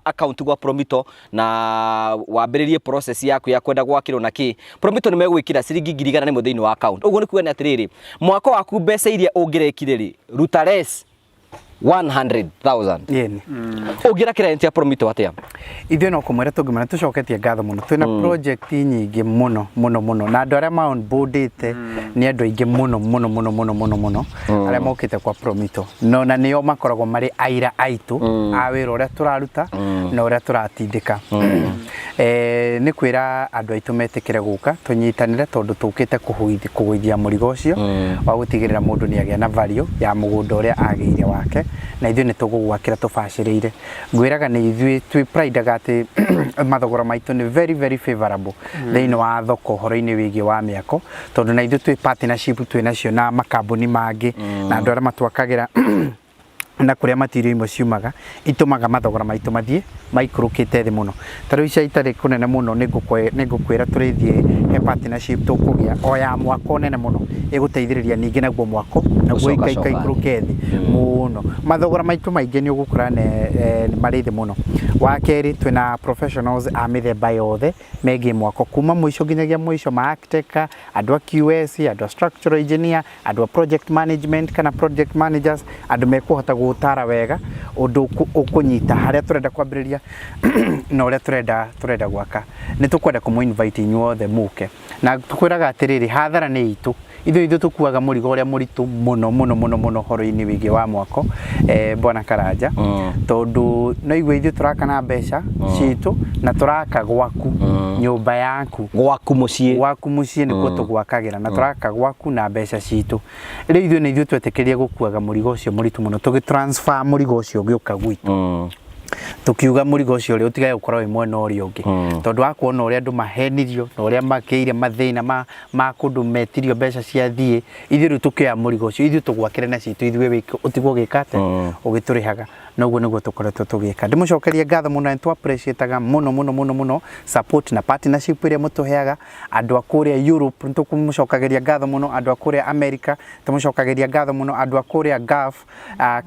account gwa Promito na wambĩrĩrie process yaku ya kwenda gwakĩrwo na kĩ Promito nĩ megwĩkĩra ciringi 100 nĩmo thĩinĩ wa account ũguo nĩ kuuga nĩ atĩrĩrĩ mwaka waku mbeca iria ũngĩrekire rĩ ruta less 100,000 yeni ũngĩra client ya Promito atĩa ithuĩ no kũmwĩra tũngĩmena tũcoketie ngatho mũno twĩna project nyingĩ mũno na andũ arĩa maonboardĩte nĩ andũ aingĩ mũno arĩa mokĩte kwa Promito no na nĩo makoragwo marĩ aira aitũ a wĩra ũrĩa tũraruta na ũrĩa tũratindĩka nĩ kwĩra andũ aitũ metĩkĩre gũka tũnyitanĩre tondũ tũkĩte kũgũithia mũrigo ũcio wa gũtigĩrĩra mũndũ nĩ agĩa na value ya mũgũnda ũrĩa agĩire wake na ithuĩ nĩ tũgũgwakĩra tũbacĩrĩire ngwĩraga nĩ ithuĩ twĩ pride atĩ mathogora maitũ nĩ very favorable thĩinĩ wa thoko ũhoro-inĩ wĩgiĩ wa mĩako tondũ na ithuĩ twĩ partnership twĩ nacio na makambuni mangĩ na andũ arĩa matwakagĩra na kũrĩa material imwe ciumaga itumaga mathogora maitũ mathiĩ maikũrũkĩte thĩ mũno tarĩu ica itarĩ kũnene mũno nĩngũkwĩra tũrĩthiĩ partnership tũkũgĩa o ya mwako nene mũno ĩgũteithĩrĩria ningĩ naguo mwako naguo ikaikũrũke thĩ mũno mathogora maitũ maingĩ nĩ ũgũkora marĩ thĩ mũno wa kerĩ twĩna professionals a mĩthemba yothe megiĩ mwako kuma mũico nginyagia mũico ma architect andũ a QS andũ a structural engineer andũ a project management kana project managers andũ mekũhota gũtara wega ũndũ ũkũnyita harĩa tũrenda kwambĩrĩria na ũrĩa tũrenda gwaka nĩ tũkwenda kũmũ invite inyuothe mũke na tũkwĩraga atĩrĩrĩ hathara nĩ itũ ithuĩ tukuaga mũrigo ũrĩa mũritũ mũno horo-inĩ wĩgiĩ wa mwako Bwana Karanja tondũ no igwe ithuĩ tũraka na mbeca citũ na tũraka gwaku nyũmba yaku gwaku muciĩ nĩkuo tũgwakagĩra na tũraka gwaku na mbeca citũ rĩu ithuĩ nĩ ithuĩ twetĩkĩrie gũkuaga mũrigo ũcio mũritũ mũno tũgĩ-transfer mũrigo ũcio ũgĩũka gwitũ tukiuga mũrigo ũcio ũrĩa ũtigae gũkorwo wĩ mwena ũrĩa ũngĩ tondũ wa kuona ũrĩa andũ mahenirio na ũrĩa makĩire mathĩna ma kũndũ metirio mbeca cia thiĩ ithuĩ rĩu tũkĩoya mũrigo ũcio ithuĩ tũgwakĩre na citũ ithuĩ ũtigwo gĩka atĩ ũgĩtũrĩhaga na ũguo nĩguo tũkoretwo tũgĩka ndĩmũcokerie ngatho mũno na nĩtũ-appreciate-aga mũno support na partnership ĩrĩa mũtũheaga andũ a kũrĩa Europe nĩtũkũmũcokageria ngatho mũno andũ a kũrĩa America tũmũcokageria ngatho mũno andũ a kũrĩa Gulf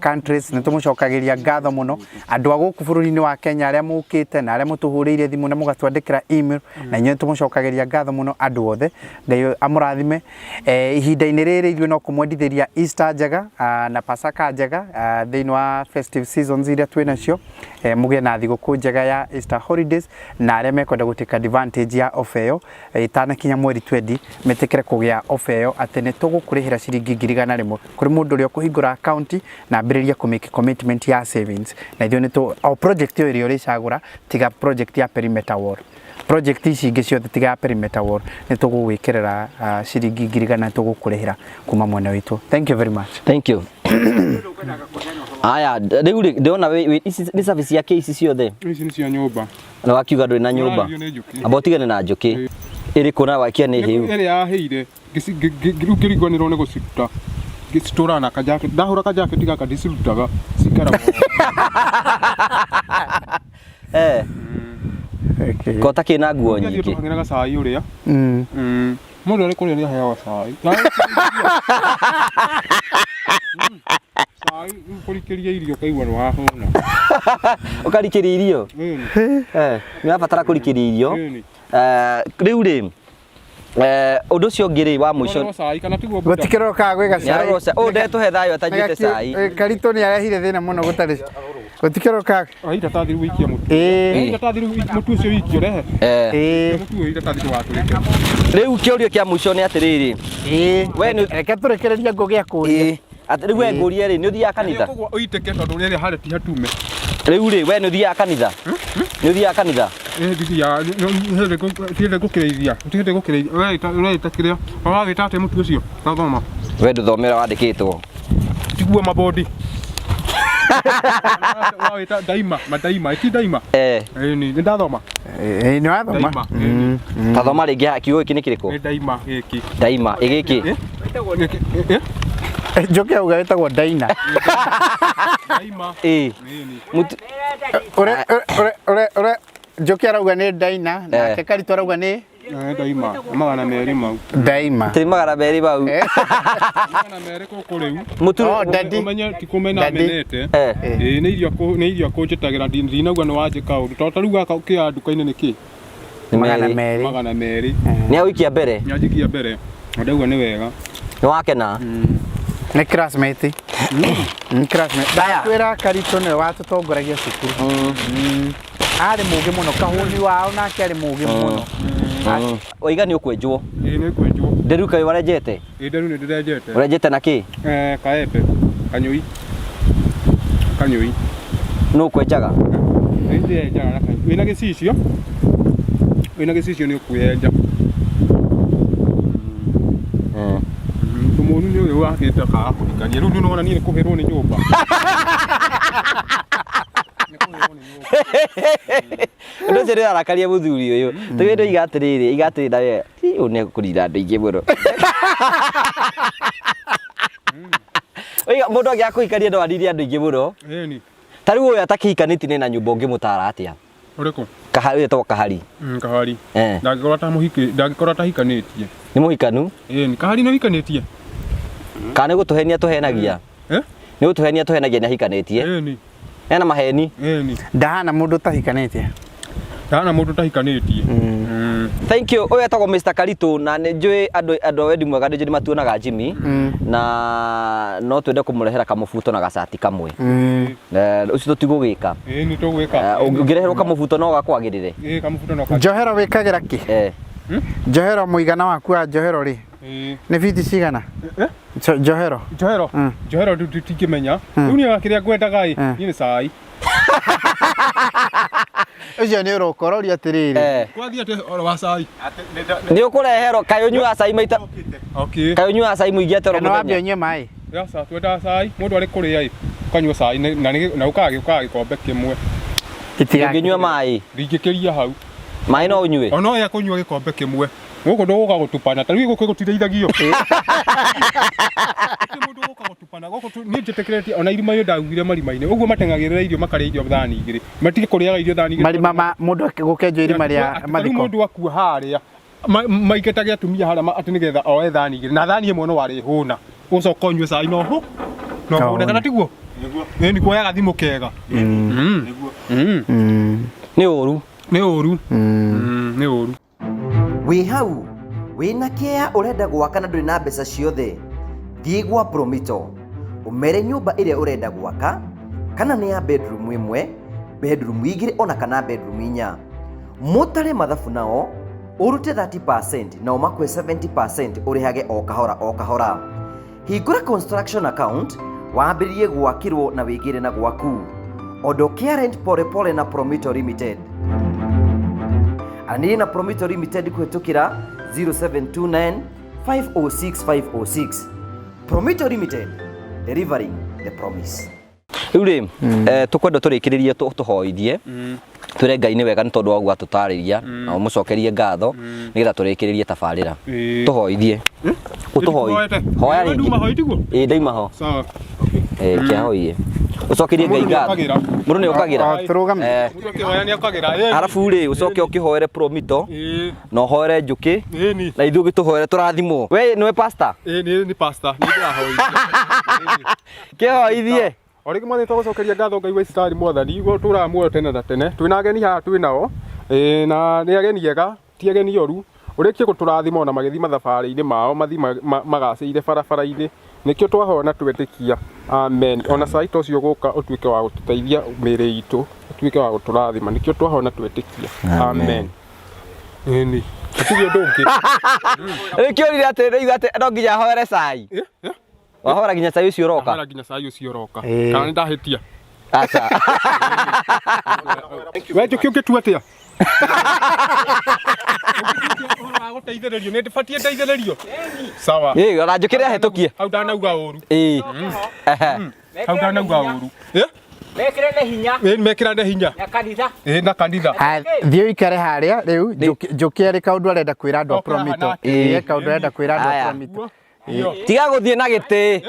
countries nĩtũmũcokageria ngatho mũno andũ a gũkũ bũrũri-inĩ wa Kenya arĩa mũkĩte na arĩa mũtũhũrĩire thimũ na mũgatwandĩkĩra email na inyuĩ tũmũcokageria ngatho mũno andũ othe Ngai amũrathime ihinda-inĩ rĩrĩ ithuĩ no kũmwendithĩria Easter njega na Pasaka njega thĩinĩ wa festive seasons iria twĩ nacio mũgĩe na thigũkũ njega ya Easter holidays na arĩa mekwenda gũtĩka advantage ya offer ĩyo itanakinya mweri 20 metĩkĩre kũgĩa offer ĩyo atĩ nĩ tũgũkũrĩhĩra ciringi 100 kũrĩ mũndũ ũrĩa ũkũhingũra account na ambĩrĩria kũmake commitment ya savings na ithuĩ nĩ project ĩyo ĩrĩa ũrĩcagũra tiga project ya perimeter wall project ici ingĩ ciothe tiga ya perimeter wall nĩ tũgũgwĩkĩrĩra ciringi 100 tũgũkũrĩhĩra kuma mwena witũ. Thank you very much. Thank you. Aya rĩu ndĩrona nĩ service yake ici ciothe ici nĩ cia nyũmba na wakiuga ndũrĩ na nyũmba amba ũtigane na njũkĩ ĩrĩkũ na wakia nĩ hĩu ĩrĩa yahĩire ngĩringwanĩrwo nĩ gũciruta ngĩcitũra na kajaketi ndahũra kajaketi gaka ndicirutaga cikara kota kĩna nguo nyingĩ tũhang'ĩra gacai ũrĩa mũndũ arĩ kũrĩa nĩ aheagwo cai cai kũrikĩria irio kaigua nĩ wahũna ũkarikĩria irio nĩ wabatara kũrikĩria irio rĩu rĩ ũndũ ũcio ũngĩ rĩ wa mũico gũtikĩrokaga gwĩ gacai ndetũhe thayũ atanyuĩte cai Karitũ nĩ arehire thĩna mũno gũtarĩ gũtikĩrokaga iratathi rĩu wikia mũtu iratathi rĩu mũtu ũcio wikio rehe mũtu ũyũ iratathi ndũgatũrĩke rĩu kĩũrio kĩa mũico nĩ atĩrĩrĩ we reke tũrekereria ngũgĩa kũria atĩ rĩu we ngũrie rĩ nĩ ũthiaga kanitha ũitĩke tondũ rĩrĩ harĩa ti hatume rĩu rĩ we nĩ ũthiaga kanitha nĩ ũthiaga kanitha tiende gũkĩrĩithia tiende gũkĩrĩithia ũreta kĩrĩa wagĩta atĩ mũtu ũcio thoma we ndũthomera wandĩkĩtwo tiguo mabondi wagĩta daima ti daima nĩ ndathoma nĩ wathoma tathoma rĩngĩ kiugo gĩkĩ nĩ kĩrĩkũ nĩ daima gĩkĩ daima gĩkĩ njoke auga wĩtagwo daina daima njoke arauga nĩ daina nake Karitũ arauga nĩ daima magana merĩ mau daima tĩ magana merĩ mau magana merĩ kũkũ rĩu mũtu umenye ti kũmena menete nĩ irio kũnjĩtagĩra ndinauga nĩ wanjĩka ũndũ tondũ rĩu gaka kĩa nduka-inĩ nĩ kĩ magana merĩ nĩ agũikia mbere nĩ anjikia mbere ndauga nĩ wega nĩ wakena nĩ classmate ndakwĩra Karitũ nĩwe watũtongoragia cukuru arĩ mũgĩ mũno kahũni wao nake arĩ mũgĩ mũno oiga nĩ ũkwenjwo nĩ kwenjwo nderu kaĩ warenjete nderu nĩ ndĩrenjete ũrenjete na kĩ kaembe kanyũi nũ kwenjaga nĩ ndĩrenjaga na kanyũi wĩna gĩcicio nĩ ũkwĩyenja tũmũnu nĩ ũyũ wakĩte kaga kũrikania rĩu nĩwona niĩ nĩ kũherwo nĩ nyũmba ũndũ ũcio nĩ arakaria mũthuri ũyũ tũgĩndũ igatĩrĩrĩ nawe ũyũ nĩ kũrinda andũ aingĩ mũno mũndũ angĩaga kũhikania no anine andũ aingĩ mũno ta rĩu ũyũ atakĩhikanĩtie na nyũmba ũngĩmũtara atĩa ũrĩkũ kahari wĩtagwo kahari ndangĩkorwo atahikanĩtie nĩ mũhikanu kahari nĩ ũhikanĩtie kana nĩ gũtũhenia tũhenagia nĩ gũtũhenia tũhenagia nĩ ahikanĩtie ena maheni ndahana mũndũ ũtahikanĩtie thank you ũyũ etagwo Mr. Karitũ na nĩ njũĩ andũ a wendi mwega nĩ matuonaga Jimmy na no twende kũmũrehera kamũbuto na gacati kamwe ũcio tũtigũgĩka ũngĩreherwo kamũbuto no gakwagĩrĩre njohero wĩkagĩra kĩ Njohero muigana waku wa njohero ri nĩ biti cigana njohero njohero ndingĩmenya rĩu niĩ kĩrĩa ngwendaga niĩ nĩ cai ũcio nĩ ũrokororia atĩrĩrĩ kwathiĩ atĩ oro wa cai nĩ ũkũreherwo kaĩ ũnyuaga cai maita kaĩ ũnyuaga cai mũingĩ atĩ oro no wambe mũthenya ũnyue maĩ yasa twendaga cai mũndũ arĩ kũrĩa ũkanyua cai na ũkaga gĩkombe kĩmwe ũngĩnyua maĩ ndingĩkĩria hau maĩ no ũnyue ona oya kũnyua gĩkombe kĩmwe gũkũ ndũgũka gũtupana ta rĩu gũkũ gũtithagio mũndũ gũka gũtupana gũkũ niĩ njĩtĩkĩrĩtie ona irima-inĩ ndagugire marima-inĩ ũguo mateng'agĩrĩra irio makarĩa irio thani igĩrĩ matige kũrĩaga irio thani igĩrĩ marima ma mũndũ gũkenjwo irima rĩa mathiko mũndũ akua harĩa maingĩtage atumia harĩa atĩ nĩgetha oe thani igĩrĩ na thani ĩmwe no warĩhũna ũcoka ũnyue cai no hũne kana tiguo nĩ kuoyaga thimũ kega nĩ ũru nĩ ũru nĩ ũru wĩ hau wĩna kĩeya ũrenda gwaka na ndũrĩ na mbeca ciothe thiĩ gwa Promito ũmere nyũmba ĩrĩa ũrenda gwaka kana nĩ ya bedroom ĩmwe bedroom igĩrĩ ona kana bedroom inya mũtare mathabu nao ũrute 30% na ũmakwe 70% ũrĩhage o kahora hingũra construction account wambĩrĩrie gwakĩrwo na wĩigĩre na gwaku ondokea rent pole na Promito Limited Anini na Promito Limited kũhetũkĩra 0729 506 506 Promito Limited delivering the promise. Rĩu rĩ tũkwenda tũrĩkĩrĩrie tũhoithie twĩre Ngai nĩ wega nĩ tondũ waguo atũtarĩria na ũmũcokerie ngatho nĩgetha tũrĩkĩrĩrie tabarĩra tũhoithie ũtũhoithie hoya rĩngĩ ndaima ho sawa kĩahoirie ucokerie Ngai ngatho mũndũ nĩ ũkagĩra tũrũgame mũndũ akĩhoya nĩ akagĩra arabu rĩ ũcoke ũkĩhoere Promito na ũhoere njũkĩ na ithuĩ ũgĩtũhoere tũrathimwo we nĩwe pastor nĩ pastor nĩ ndĩrahoithia kĩhoithie Origi mwathani tũgũcokeria ngatho Ngai wa Isiraeli mwathani gũtũũraga muoyo tene na tene twĩna ageni haha twĩnao na nĩ ageni ega ti ageni oru ũrĩkie gũtũrathima ona magĩthi mathabarĩ-inĩ mao mathi magacĩire barabara-inĩ nĩkĩo twahoya na twetĩkia amen ona cai ta ũcio gũka ũtuĩke wa gũtũteithia mĩĩrĩ itũ ũtuĩke wa gũtũrathima nĩkĩo twahoya na twetĩkia amen ĩni tũtige ũndũ ũngĩ rĩkĩorire atĩ rĩu atĩ no nginya hoere cai wahora nginya cai ũcio ũroka wahora nginya cai ũcio ũroka kana nĩ ndahĩtia aca we njũkĩ ũngĩtua atĩa gũteithĩrĩrio nĩ ndĩbatiĩ ndeithĩrĩrio sawa ona njũkĩrĩa hetũkie hau ndanauga ũru hau ndanauga ũru mekĩrane hinya mekĩrane hinya na kanitha na kanitha thiĩ ũikare harĩa rĩu njũkĩ arĩ kaũndũ arenda kwĩra andũ a Promito kaũndũ arenda kwĩra andũ a Promito tiga gũthiĩ na gĩtĩ